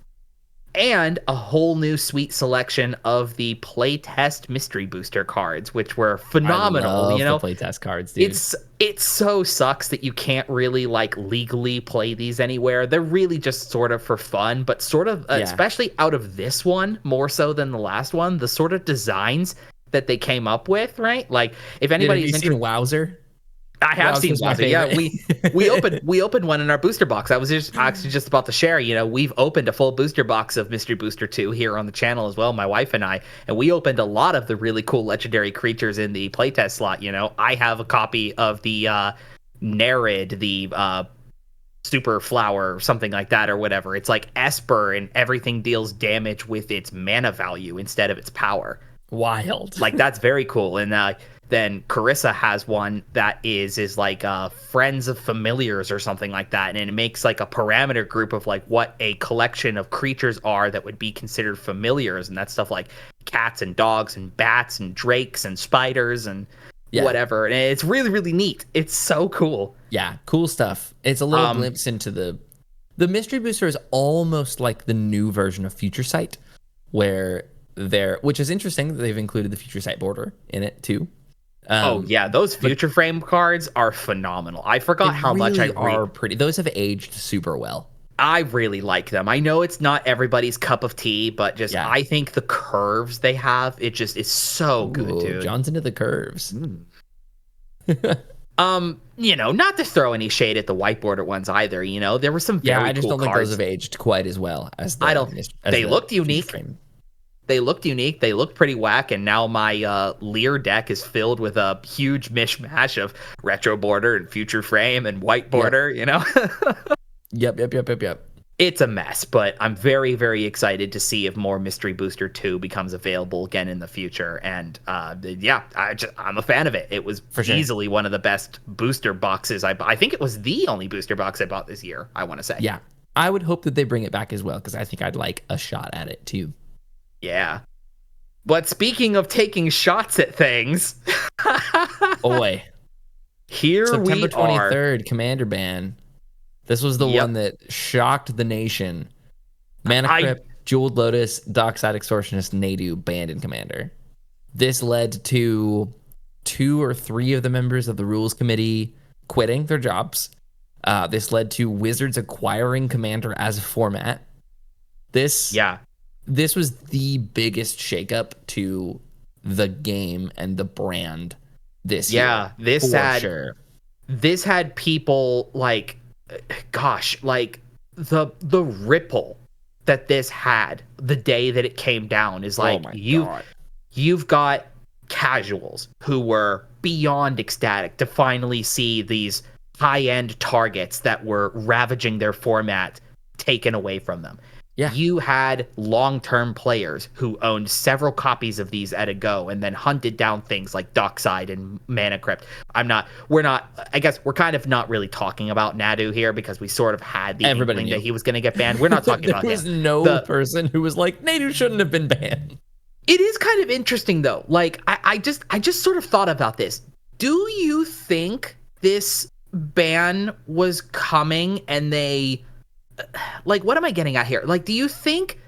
And a whole new sweet selection of the playtest Mystery Booster cards, which were phenomenal. I love the playtest cards, dude. It so sucks that you can't really like legally play these anywhere. They're really just sort of for fun, but sort of, especially out of this one, more so than the last one, the sort of designs that they came up with, right? Like, if anybody's seen Wowzer? I have seen Wowzer. Yeah, we opened one in our booster box. I was actually just about to share. You know, we've opened a full booster box of Mystery Booster 2 here on the channel as well, my wife and I, and we opened a lot of the really cool legendary creatures in the playtest slot. You know, I have a copy of the Nerid, the Super Flower, or something like that, or whatever. It's like Esper, and everything deals damage with its mana value instead of its power. Wild. Like, that's very cool. And then Carissa has one that is like Friends of Familiars or something like that, and it makes like a parameter group of like what a collection of creatures are that would be considered familiars, and that's stuff like cats and dogs and bats and drakes and spiders and whatever. And it's really, really neat. It's so cool. Yeah, cool stuff. It's a little glimpse into the Mystery Booster is almost like the new version of Future Sight, which is interesting that they've included the Future Sight border in it too. Those Future Frame cards are phenomenal. I forgot how much are pretty. Those have aged super well. I really like them. I know it's not everybody's cup of tea, but I think the curves they have, it just is so good, dude. John's into the curves. You know, not to throw any shade at the Whiteboarder ones either. You know, there were some very I just cool don't think cards. those have aged quite as well as they looked unique. They looked unique. They looked pretty whack, and now my Lear deck is filled with a huge mishmash of Retro Border and Future Frame and Whiteboarder, you know? Yep. It's a mess, but I'm very, very excited to see if more Mystery Booster 2 becomes available again in the future. And I'm a fan of it. It was easily one of the best booster boxes. I think it was the only booster box I bought this year, I want to say. Yeah, I would hope that they bring it back as well, because I think I'd like a shot at it too. Yeah. But speaking of taking shots at things, boy, September 23rd, Commander Ban. This was the one that shocked the nation. Mana Crypt, Jeweled Lotus, Dockside Extortionist, Nadu banned in Commander. This led to 2 or 3 of the members of the Rules Committee quitting their jobs. This led to Wizards acquiring Commander as a format. This was the biggest shakeup to the game and the brand this year. Yeah, this had people like, gosh, like the ripple that this had the day that it came down is like, you've got casuals who were beyond ecstatic to finally see these high-end targets that were ravaging their format taken away from them. you had long-term players who owned several copies of these at a go and then hunted down things like Dockside and Mana Crypt. I guess we're kind of not really talking about Nadu here because we sort of had the inkling that he was going to get banned. We're not talking about him. There was no person who was like, Nadu shouldn't have been banned. It is kind of interesting though. Like I just sort of thought about this. Do you think this ban was coming and they, like, what am I getting at here? Like, do you think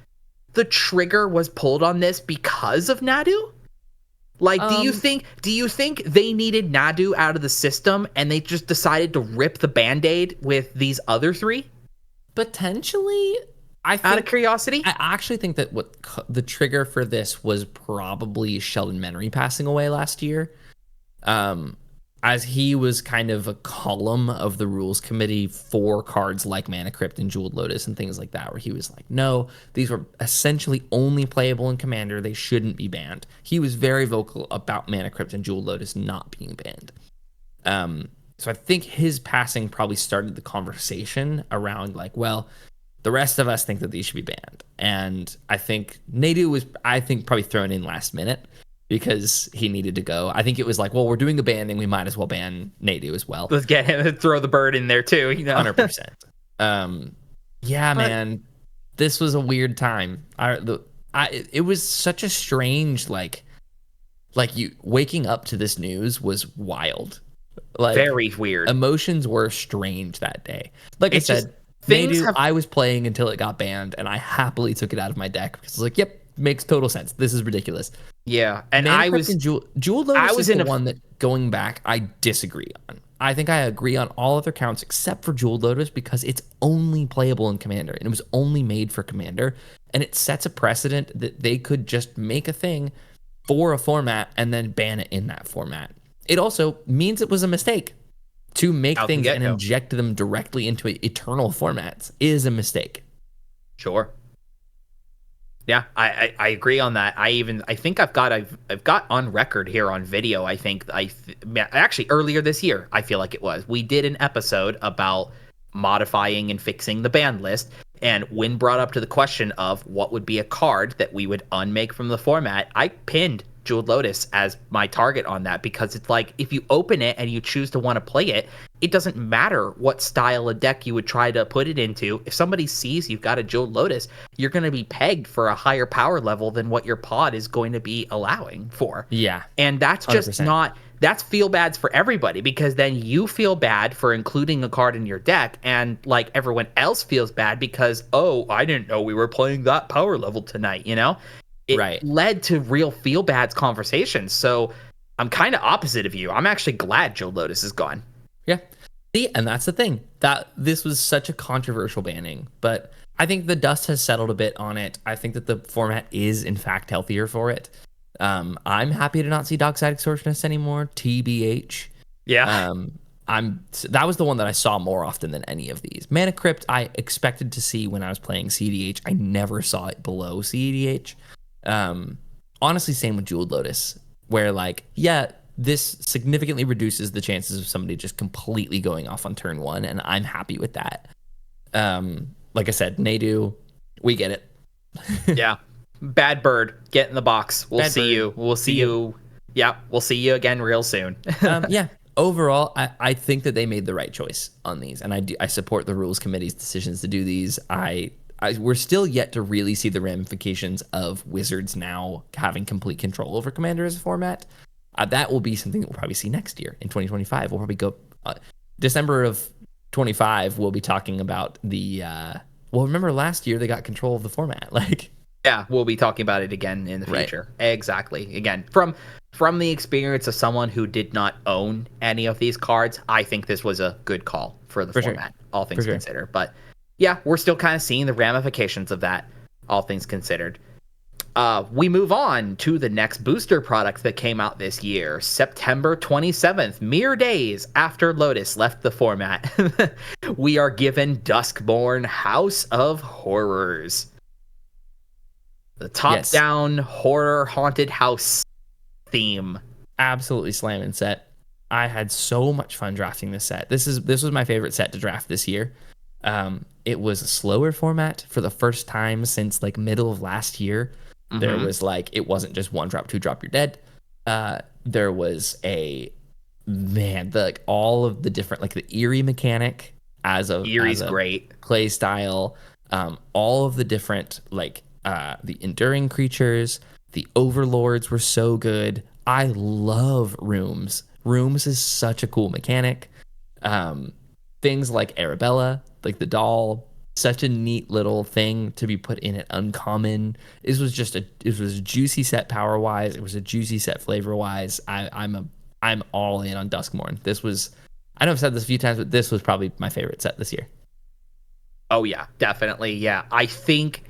the trigger was pulled on this because of Nadu? Like, do you think they needed Nadu out of the system and they just decided to rip the Band-Aid with these other three? Potentially. Out of curiosity? I actually think that what the trigger for this was probably Sheldon Menery passing away last year. As he was kind of a column of the rules committee for cards like Mana Crypt and Jeweled Lotus and things like that, where he was like, no, these were essentially only playable in Commander. They shouldn't be banned. He was very vocal about Mana Crypt and Jeweled Lotus not being banned. So I think his passing probably started the conversation around like, well, the rest of us think that these should be banned. And I think Nadu was, probably thrown in last minute because he needed to go. I think it was like, well, we're doing the banning. We might as well ban Nadu as well. Let's get him, throw the bird in there too. 100%. Man, this was a weird time. It was such a strange, like you waking up to this news was wild. Like, very weird. Emotions were strange that day. Like I said, I was playing until it got banned, and I happily took it out of my deck because I was like, yep, makes total sense. This is ridiculous. Yeah, and Jeweled Lotus is the one that, going back, I disagree on. I think I agree on all other counts except for Jeweled Lotus because it's only playable in Commander, and it was only made for Commander, and it sets a precedent that they could just make a thing for a format and then ban it in that format. It also means it was a mistake. To make things and inject them directly into eternal formats is a mistake. Sure. Yeah, I agree on that. I think I've got on record here on video. I think actually earlier this year, I feel like it was, we did an episode about modifying and fixing the ban list. And when brought up to the question of what would be a card that we would unmake from the format, I pinned Jeweled Lotus as my target on that because it's like if you open it and you choose to want to play it, it doesn't matter what style of deck you would try to put it into. If somebody sees you've got a Jeweled Lotus, you're going to be pegged for a higher power level than what your pod is going to be allowing for. Yeah. And that's just 100%. That's feel bads for everybody because then you feel bad for including a card in your deck and like everyone else feels bad because, oh, I didn't know we were playing that power level tonight, It led to real feel bads conversations. So I'm kind of opposite of you. I'm actually glad Jeweled Lotus is gone. Yeah. See, and that's the thing. That this was such a controversial banning, but I think the dust has settled a bit on it. I think that the format is in fact healthier for it. I'm happy to not see Dockside Extortionist anymore. TBH. Yeah. That was the one that I saw more often than any of these. Mana Crypt I expected to see when I was playing CDH. I never saw it below CDH. Honestly, same with Jeweled Lotus, where this significantly reduces the chances of somebody just completely going off on turn one, and I'm happy with that. Like I said, Nadu, we get it. Yeah. Bad bird, get in the box. We'll see you. We'll see you. Yeah, we'll see you again real soon. Yeah. Overall, I think that they made the right choice on these, and I support the rules committee's decisions to do these. We're still yet to really see the ramifications of Wizards now having complete control over Commander as a format. That will be something that we'll probably see next year in 2025. We'll probably go December of 25. We'll be talking about the. Remember last year they got control of the format, Yeah, we'll be talking about it again in the future. Right. Exactly. Again, from the experience of someone who did not own any of these cards, I think this was a good call for the format, all things considered. But yeah, we're still kind of seeing the ramifications of that, all things considered. We move on to the next booster product that came out this year, September 27th, mere days after Lotus left the format. We are given Duskborn House of Horrors. The top-down horror haunted house theme. Absolutely slamming set. I had so much fun drafting this set. This was my favorite set to draft this year. it was a slower format for the first time since like middle of last year. There was like, it wasn't just 1 drop, 2 drop, you're dead. There was all of the different, like the Eerie mechanic Eerie's great play style, all of the different like the enduring creatures, the overlords were so good. I love rooms. Rooms is such a cool mechanic. Things like Arabella, like the doll, such a neat little thing to be put in an uncommon. It was a juicy set power wise. It was a juicy set flavor wise. I'm all in on Duskmourn. This was, I know I've said this a few times, but this was probably my favorite set this year. Oh yeah, definitely. Yeah. I think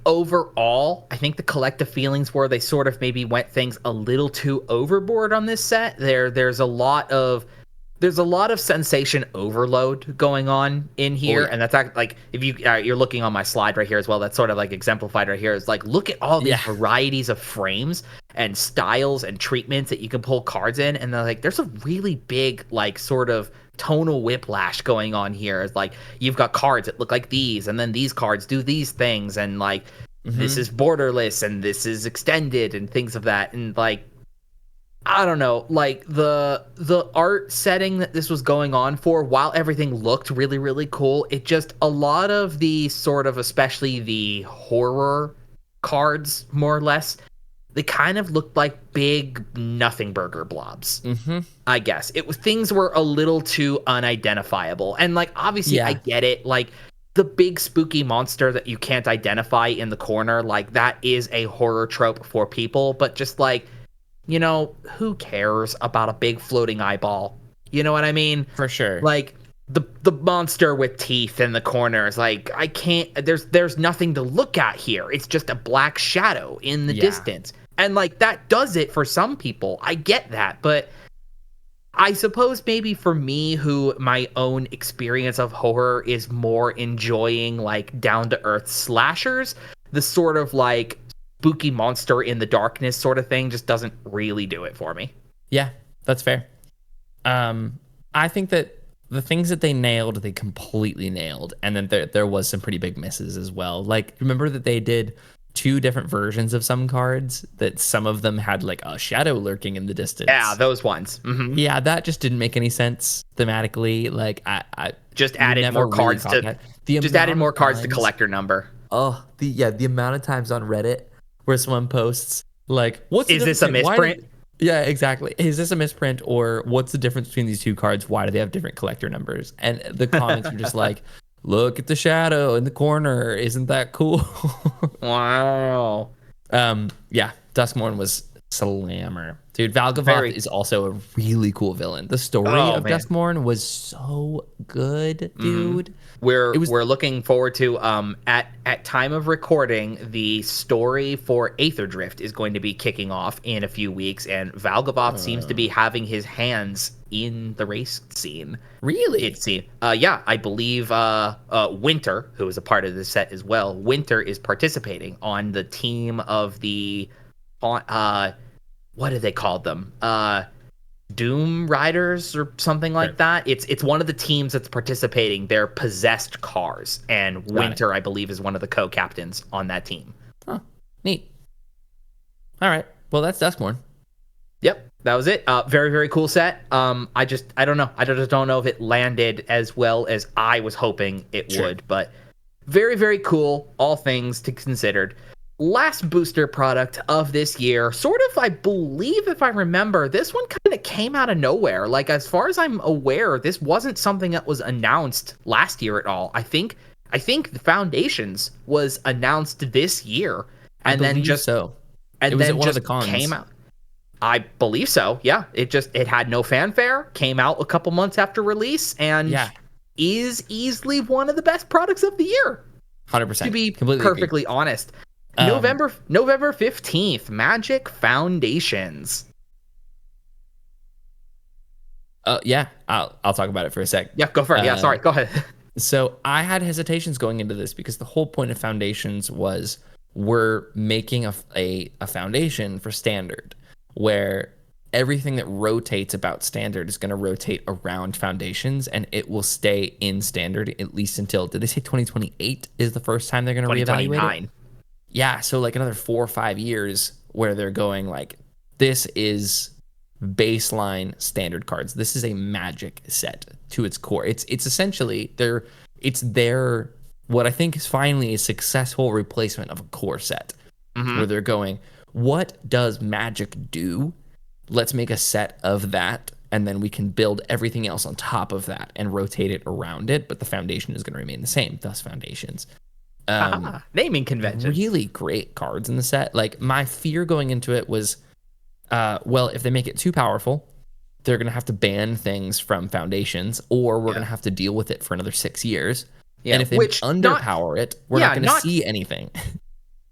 overall, I think the collective feelings were they sort of maybe went things a little too overboard on this set. There's a lot of sensation overload going on in here. Oh, yeah. And that's like, if you're looking on my slide right here as well, that's sort of like exemplified right here. Is like, look at all these varieties of frames and styles and treatments that you can pull cards in. And they're like, there's a really big, like, sort of tonal whiplash going on here. It's like, you've got cards that look like these, and then these cards do these things. And like, this is borderless and this is extended and things of that. And like, I don't know, like the art setting that this was going on for, while everything looked really, really cool, it just, a lot of the sort of, especially the horror cards, more or less, they kind of looked like big nothing burger blobs. I guess things were a little too unidentifiable. And like, obviously I get it. Like the big spooky monster that you can't identify in the corner, like that is a horror trope for people, but just like, you know, who cares about a big floating eyeball? You know what I mean? For sure. Like the monster with teeth in the corners, like I can't, there's nothing to look at here. It's just a black shadow in the distance. And like that does it for some people. I get that, but I suppose maybe for me, who my own experience of horror is more enjoying like down to earth slashers, the sort of like spooky monster in the darkness sort of thing just doesn't really do it for me. Yeah, that's fair. I think that the things that they nailed, they completely nailed. And then there was some pretty big misses as well. Like, remember that they did 2 different versions of some cards, that some of them had like a shadow lurking in the distance. Yeah, those ones. Yeah, that just didn't make any sense thematically. Like I just added more cards to added more cards to collector number. Oh, the amount of times on Reddit where someone posts like, is this a misprint? Yeah, exactly. Is this a misprint, or what's the difference between these 2 cards? Why do they have different collector numbers? And the comments are just like, look at the shadow in the corner. Isn't that cool? Wow. Yeah, Duskmourn was slammer. Dude, Valgavoth is also a really cool villain. The story of Duskmourn was so good, dude. We're looking forward to at time of recording, the story for Aether Drift is going to be kicking off in a few weeks, and Valgavoth seems to be having his hands in the race scene. Really? It seems. Yeah, I believe Winter, who is a part of the set as well, Winter is participating on the team of the what do they call them? Doom Riders or something like that. It's one of the teams that's participating. They're possessed cars, and Winter, I believe, is one of the co-captains on that team. Oh, neat. All right. Well, that's Duskmourn. Yep, that was it. Very, very cool set. I don't know. I just don't know if it landed as well as I was hoping it would, but very, very cool. All things to considered. Last booster product of this year, sort of, I believe, if I remember, this one kind of came out of nowhere. Like, as far as I'm aware, this wasn't something that was announced last year at all. I think the Foundations was announced this year, and then just one of the cons. Came out. I believe so. Yeah, it had no fanfare. Came out a couple months after release, and is easily one of the best products of the year. 100%. To be perfectly honest. November 15th, Magic Foundations. Yeah, I'll talk about it for a sec. Yeah, go for it. Yeah, sorry, go ahead. So I had hesitations going into this because the whole point of Foundations was we're making a foundation for Standard, where everything that rotates about standard is going to rotate around foundations, and it will stay in standard at least until, did they say 2028 is the first time they're going to reevaluate it? Yeah, so like another 4 or 5 years where they're going like, this is baseline standard cards. This is a Magic set to its core. It's essentially their what I think is finally a successful replacement of a core set, where they're going, what does Magic do? Let's make a set of that, and then we can build everything else on top of that and rotate it around it, but the foundation is going to remain the same, thus foundations. Naming convention. Really great cards in the set. Like, my fear going into it was, well, if they make it too powerful, they're going to have to ban things from foundations, or we're going to have to deal with it for another 6 years. Yeah, and if they underpower it, we're not going to see anything.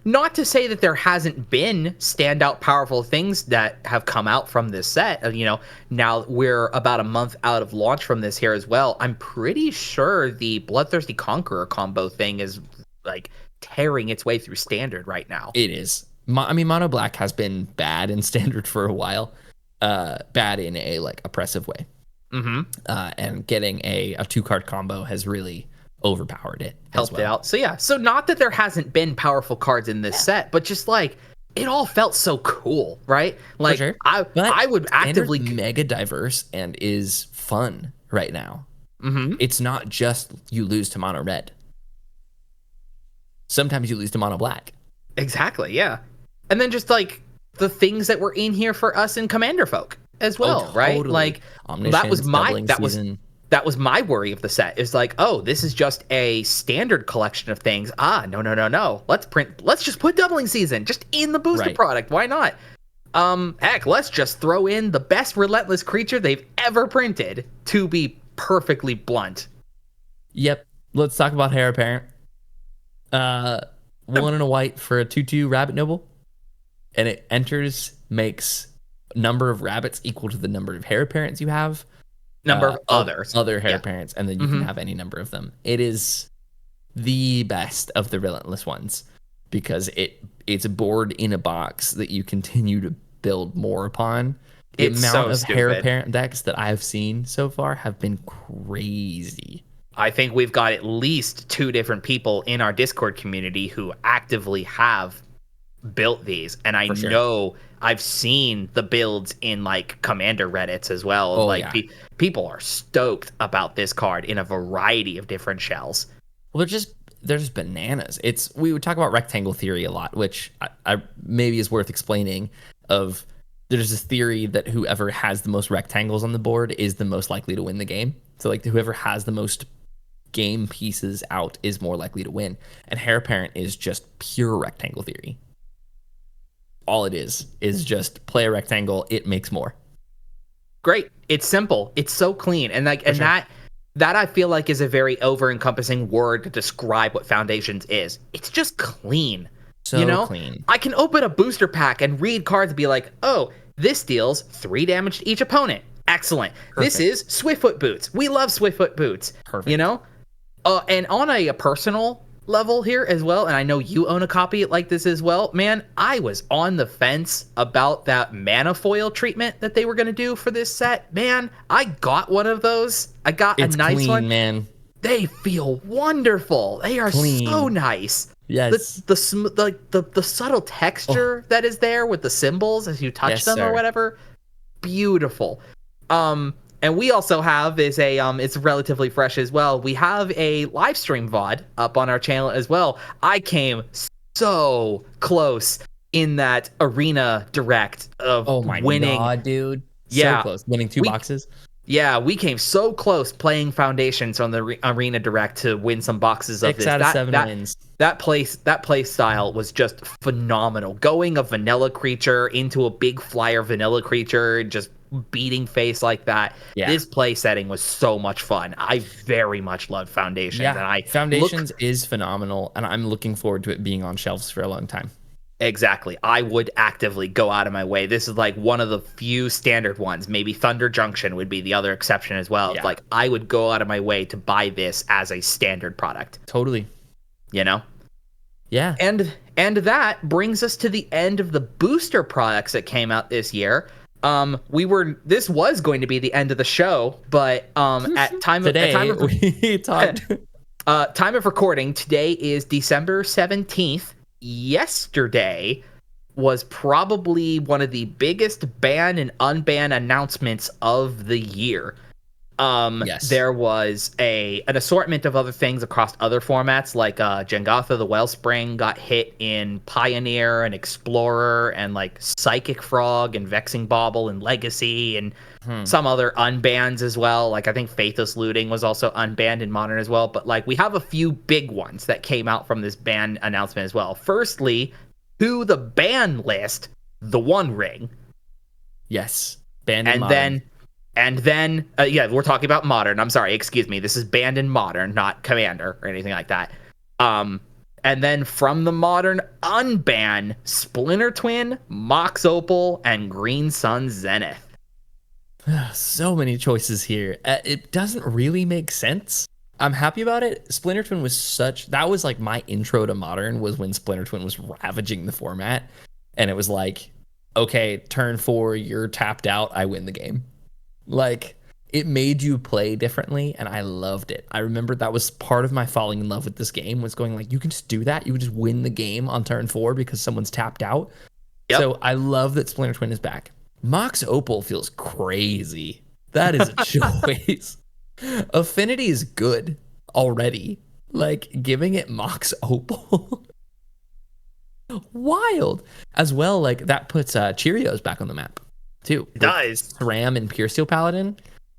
Not to say that there hasn't been standout powerful things that have come out from this set. You know, now we're about a month out of launch from this here as well. I'm pretty sure the Bloodthirsty Conqueror combo thing is like tearing its way through standard right now. It is. I mean, Mono Black has been bad in standard for a while. Bad in a like oppressive way. And getting a 2-card combo has really overpowered it, helped it out. So yeah, so not that there hasn't been powerful cards in this set, but just like it all felt so cool, right? Like sure. I would actively mega diverse and is fun right now. It's not just you lose to mono red. Sometimes you lose to mono black. Exactly, yeah. And then just like the things that were in here for us in Commander Folk as well, right? Like that was my worry of the set. Is like, oh, this is just a standard collection of things. No. Let's just put Doubling Season just in the booster product. Why not? Heck, let's just throw in the best relentless creature they've ever printed, to be perfectly blunt. Yep. Let's talk about Heir Apparent. 1 and a white for a 2/2 Rabbit Noble. And it enters, makes number of rabbits equal to the number of Heir Apparents you have. Number of other Heir Apparents, and then you can have any number of them. It is the best of the relentless ones because it's a board in a box that you continue to build more upon. The amount of Heir Apparent decks that I've seen so far have been crazy. I think we've got at least 2 different people in our Discord community who actively have built these, and I know I've seen the builds in like Commander Reddits as well. People are stoked about this card in a variety of different shells. Well, they're just bananas. We would talk about rectangle theory a lot, which I maybe is worth explaining. There's this theory that whoever has the most rectangles on the board is the most likely to win the game. So like whoever has the most game pieces out is more likely to win. And Heir Apparent is just pure rectangle theory. All it is just play a rectangle, it makes more. Great. It's simple. It's so clean. And like that I feel like is a very over-encompassing word to describe what Foundations is. It's just clean. So clean. I can open a booster pack and read cards and be like, oh, this deals 3 damage to each opponent. Excellent. Perfect. This is Swiftfoot Boots. We love Swiftfoot Boots. Perfect. And on a personal level here as well, and I know you own a copy like this as well, man, I was on the fence about that mana foil treatment that they were going to do for this set. Man, I got one of those. I got a nice clean, one. Man. They feel wonderful. They are clean. So nice. Yes. The subtle texture that is there with the symbols as you touch them or whatever. Beautiful. And we also have it's relatively fresh as well. We have a live stream VOD up on our channel as well. I came so close in that arena direct of winning. God, dude. Yeah. So close. Winning 2 boxes. Yeah, we came so close playing Foundations on the arena direct to win some boxes of 6 out of 7 wins. That play style was just phenomenal. Going a vanilla creature into a big flyer vanilla creature, just beating face like that. Yeah. This play setting was so much fun. I very much loved Foundations. Yeah, Foundations is phenomenal, and I'm looking forward to it being on shelves for a long time. Exactly. I would actively go out of my way. This is like one of the few standard ones. Maybe Thunder Junction would be the other exception as well. Yeah. Like I would go out of my way to buy this as a standard product. Totally. Yeah. And that brings us to the end of the booster products that came out this year. This was going to be the end of the show, but at time of we talked. Time of recording today is December 17th. Yesterday was probably one of the biggest ban and unban announcements of the year. Yes. There was an assortment of other things across other formats, like Jengatha the Wellspring got hit in Pioneer and Explorer, and like Psychic Frog and Vexing Bauble and Legacy, and some other unbans as well. Like I think Faithless Looting was also unbanned in Modern as well. But like we have a few big ones that came out from this ban announcement as well. Firstly, to the ban list, the One Ring. Yes, banned in Modern. And then, we're talking about Modern. I'm sorry, excuse me. This is banned in Modern, not Commander or anything like that. And then from the Modern, unban Splinter Twin, Mox Opal, and Green Sun Zenith. So many choices here. It doesn't really make sense. I'm happy about it. Splinter Twin was that was like my intro to Modern, was when Splinter Twin was ravaging the format. And it was like, okay, turn 4, you're tapped out, I win the game. Like, it made you play differently, and I loved it. I remember that was part of my falling in love with this game, was going like, you can just do that. You can just win the game on turn 4 because someone's tapped out. Yep. So I love that Splinter Twin is back. Mox Opal feels crazy. That is a choice. Affinity is good already. Like, giving it Mox Opal. Wild. As well, like, that puts Cheerios back on the map. Too. It does. Ram and Pure Steel Paladin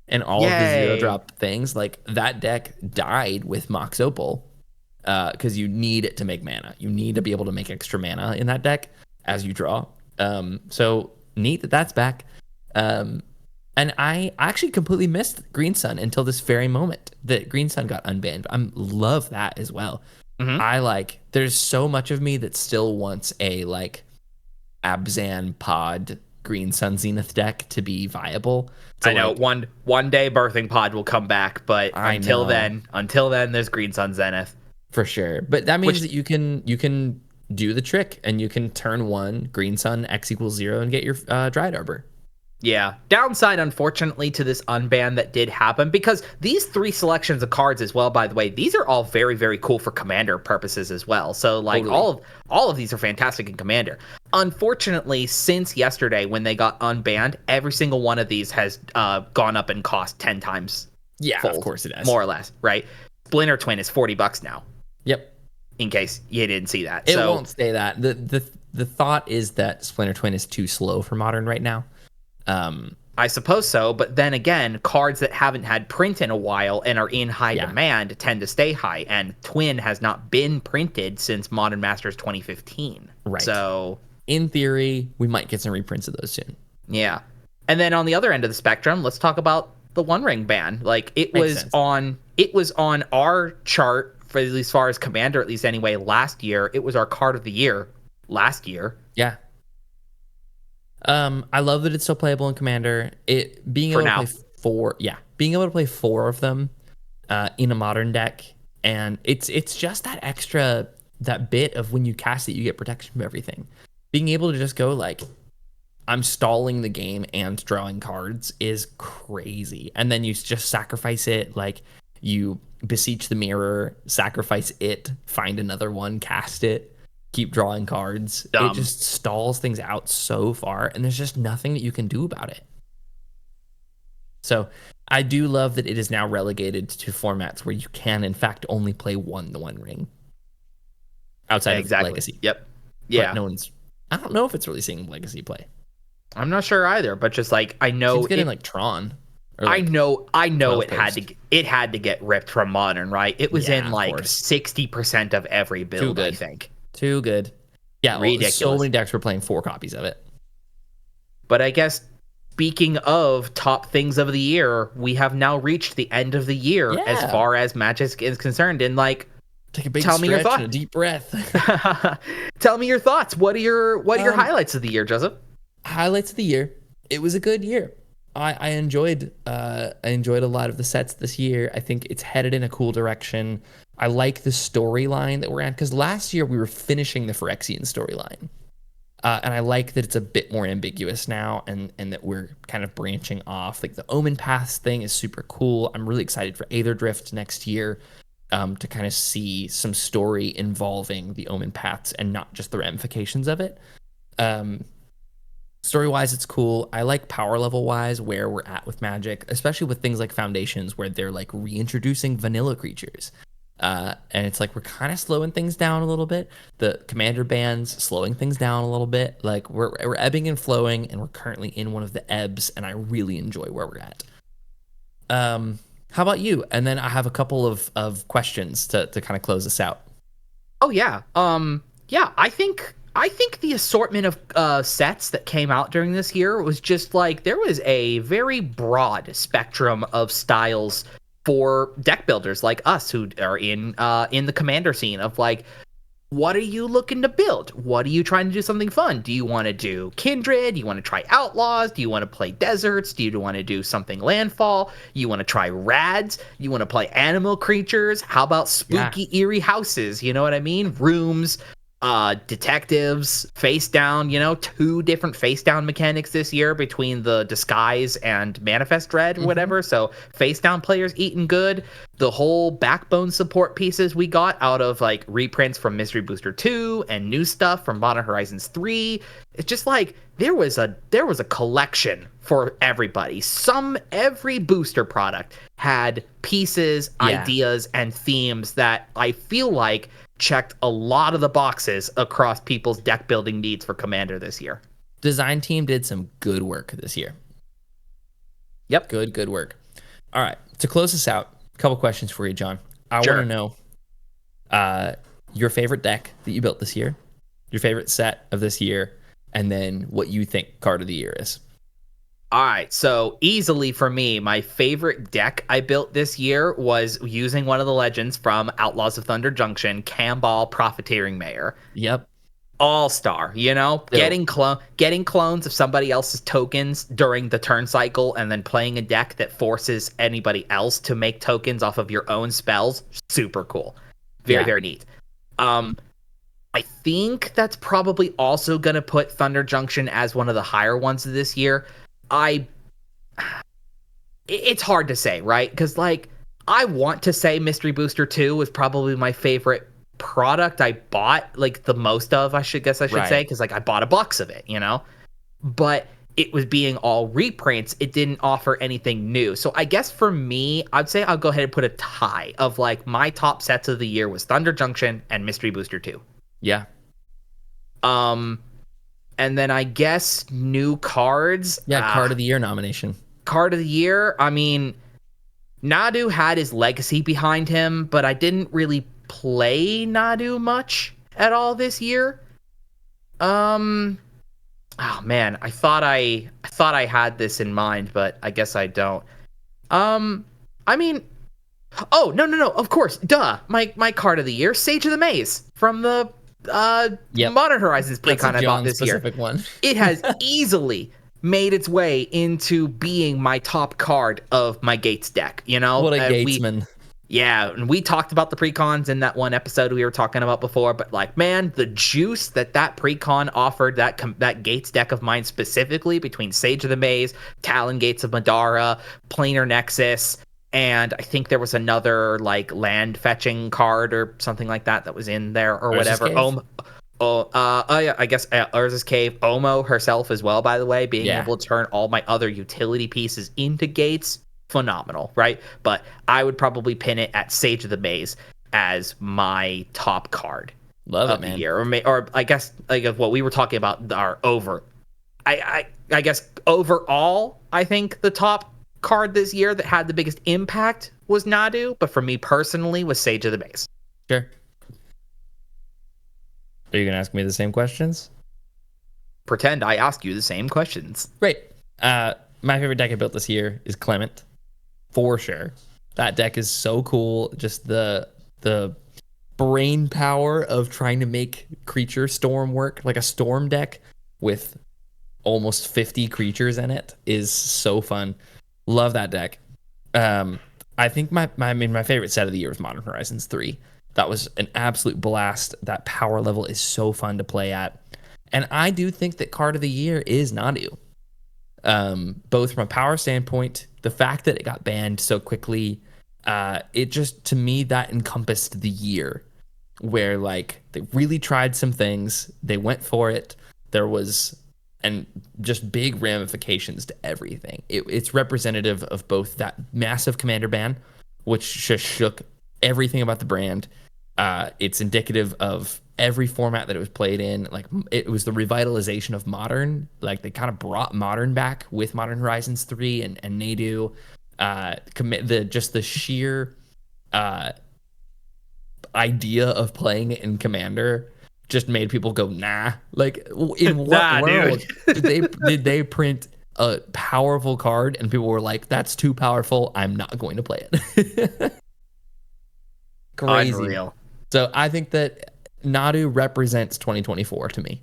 and all of the 0-drop things. Like, that deck died with Mox Opal because you need it to make mana. You need to be able to make extra mana in that deck as you draw. So neat that that's back. And I actually completely missed Green Sun until this very moment that Green Sun got unbanned. I love that as well. Mm-hmm. There's so much of me that still wants a Abzan pod Green Sun Zenith deck to be viable. So I know one day Birthing Pod will come back, but until then there's Green Sun Zenith for sure. But that means that you can do the trick and you can turn 1 Green Sun X = 0 and get your Dryad Arbor. Yeah. Downside, unfortunately, to this unban that did happen, because these 3 selections of cards as well, by the way, these are all very, very cool for Commander purposes as well. So like totally. all of these are fantastic in Commander. Unfortunately, since yesterday when they got unbanned, every single one of these has gone up in cost 10 times. Yeah, fold, of course it has. More or less, right? Splinter Twin is $40 now. Yep. In case you didn't see that. It won't stay that. The thought is that Splinter Twin is too slow for Modern right now. I suppose so, but then again, cards that haven't had print in a while and are in high demand tend to stay high, and Twin has not been printed since Modern Masters 2015. Right. So, in theory, we might get some reprints of those soon. Yeah. And then on the other end of the spectrum, let's talk about the One Ring ban. Like it was on our chart for as far as Commander, at least anyway, last year. It was our card of the year last year. Yeah. I love that it's still playable in Commander. Being able to play 4 of them in a Modern deck, and it's just that bit of when you cast it, you get protection from everything. Being able to just go like, I'm stalling the game and drawing cards is crazy, and then you just sacrifice it. Like you beseech the mirror, sacrifice it, find another one, cast it. Keep drawing cards. Dumb. It just stalls things out so far, and there's just nothing that you can do about it. So I do love that it is now relegated to formats where you can, in fact, only play one Ring outside of Legacy. Yep. Yeah. But I don't know if it's really seeing Legacy play. I'm not sure either, but just like I know it's getting like Tron. I know it had to get ripped from Modern, right? It was in like 60% of every build, I think. Too good. Yeah, ridiculous. So many decks were playing 4 copies of it. But I guess speaking of top things of the year, we have now reached the end of the year as far as Magic is concerned. And like, take a big stretch and a deep breath. Tell me your thoughts. What are your highlights of the year, Joseph? Highlights of the year. It was a good year. I enjoyed a lot of the sets this year. I think it's headed in a cool direction. I like the storyline that we're at, because last year we were finishing the Phyrexian storyline. And I like that it's a bit more ambiguous now, and that we're kind of branching off. Like the Omen Paths thing is super cool. I'm really excited for Aether Drift next year, to kind of see some story involving the Omen Paths and not just the ramifications of it. Story-wise, it's cool. I like power level-wise where we're at with Magic, especially with things like Foundations, where they're like reintroducing vanilla creatures. And it's like we're kind of slowing things down a little bit. The Commander ban's slowing things down a little bit. Like we're ebbing and flowing, and we're currently in one of the ebbs, and I really enjoy where we're at. How about you? And then I have a couple of questions to kind of close this out. Oh yeah. Yeah, I think the assortment of sets that came out during this year was just like there was a very broad spectrum of styles for deck builders like us who are in the Commander scene of like, what are you looking to build? What are you trying to do something fun? Do you want to do Kindred? Do you want to try Outlaws? Do you want to play Deserts? Do you want to do something Landfall? You want to try Rads? You want to play Animal Creatures? How about spooky, eerie houses? You know what I mean? Rooms, detectives, face down, 2 different face down mechanics this year between the Disguise and Manifest Dread or whatever. So face down players eating good. The whole backbone support pieces we got out of like reprints from Mystery Booster 2 and new stuff from Modern Horizons 3. It's just like there was a collection for everybody. Every booster product had pieces, ideas, and themes that I feel like checked a lot of the boxes across people's deck building needs for Commander this year. Design team did some good work this year. Yep. Good work. All right. To close this out, a couple questions for you, John. I want to know your favorite deck that you built this year, your favorite set of this year, and then what you think card of the year is. All right, so easily for me, my favorite deck I built this year was using one of the legends from Outlaws of Thunder Junction, Camball Profiteering Mayor. Yep. All-star, getting clones of somebody else's tokens during the turn cycle and then playing a deck that forces anybody else to make tokens off of your own spells. Super cool. Very neat. I think that's probably also going to put Thunder Junction as one of the higher ones of this year. It's hard to say, right? Because like I want to say Mystery Booster 2 was probably my favorite product I bought, like the most of, I should say, because like I bought a box of it, but it was being all reprints. It didn't offer anything new. So I guess for me, I'd say I'll go ahead and put a tie of like my top sets of the year was Thunder Junction and Mystery Booster 2. Yeah. And then I guess new cards. Yeah, card of the year nomination. Card of the year. I mean, Nadu had his legacy behind him, but I didn't really play Nadu much at all this year. Oh man, I thought I had this in mind, but I guess I don't. I mean, oh no, of course, duh. My card of the year, Sage of the Maze from the Modern Horizons precon I bought this year. One. It has easily made its way into being my top card of my Gates deck. What a Gatesman. And we talked about the precons in that one episode we were talking about before, but like, man, the juice that precon offered that Gates deck of mine specifically between Sage of the Maze, Talon Gates of Madara, Planar Nexus, and I think there was another like land fetching card or something like that was in there or Urza's whatever. I guess Urza's Cave, Omo herself as well, by the way, being able to turn all my other utility pieces into gates, phenomenal, right? But I would probably pin it at Sage of the Maze as my top card of the year, or I guess like what we were talking about our over. I guess overall, I think the top card this year that had the biggest impact was Nadu, but for me personally was Sage of the Maze. Sure. Are you gonna ask me the same questions? Pretend I ask you the same questions. Great. My favorite deck I built this year is Clement, for sure. That deck is so cool. Just the brain power of trying to make creature storm work, like a storm deck with almost 50 creatures in it, is so fun. Love that deck. I think my favorite set of the year was Modern Horizons 3. That was an absolute blast. That power level is so fun to play at. And I do think that card of the year is Nadu. Both from a power standpoint, the fact that it got banned so quickly, it just, to me, that encompassed the year where like they really tried some things, they went for it. There was and just big ramifications to everything. It's representative of both that massive commander ban, which just shook everything about the brand. It's indicative of every format that it was played in. Like, it was the revitalization of Modern. Like, they kind of brought Modern back with Modern Horizons 3 and Nadu. The sheer idea of playing it in Commander just made people go, nah. Like, in what world did they print a powerful card and people were like, that's too powerful, I'm not going to play it? Crazy. Unreal. So I think that Nadu represents 2024 to me.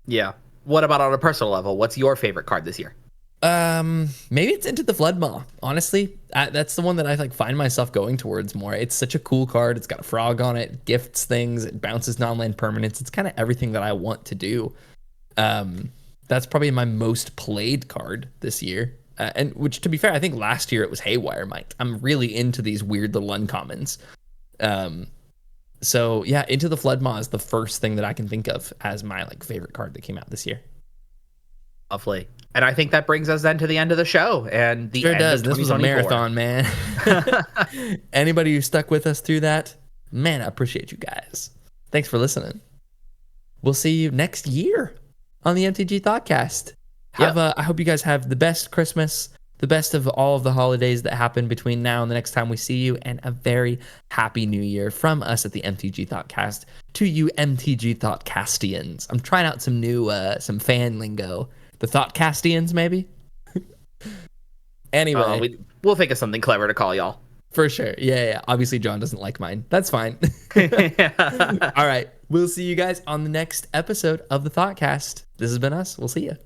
Yeah. What about on a personal level? What's your favorite card this year? Maybe it's Into the Floodmaw. Honestly, that's the one that I like find myself going towards more. It's such a cool card. It's got a frog on it, gifts things, it bounces non-land permanents. It's kind of everything that I want to do. That's probably my most played card this year. And which, to be fair, I think last year it was Haywire Might. I'm really into these weird little uncommons. So yeah, Into the Floodmaw is the first thing that I can think of as my like favorite card that came out this year. Lovely. And I think that brings us then to the end of the show and the end of 2024. This was a marathon, man. Anybody who stuck with us through that, man, I appreciate you guys. Thanks for listening. We'll see you next year on the MTG Thoughtcast. I hope you guys have the best Christmas, the best of all of the holidays that happen between now and the next time we see you, and a very happy new year from us at the MTG Thoughtcast to you MTG Thoughtcastians. I'm trying out some new some fan lingo. The Thoughtcastians, maybe? Anyway. We'll think of something clever to call y'all. For sure. Yeah. Obviously, John doesn't like mine. That's fine. All right. We'll see you guys on the next episode of the Thoughtcast. This has been us. We'll see you.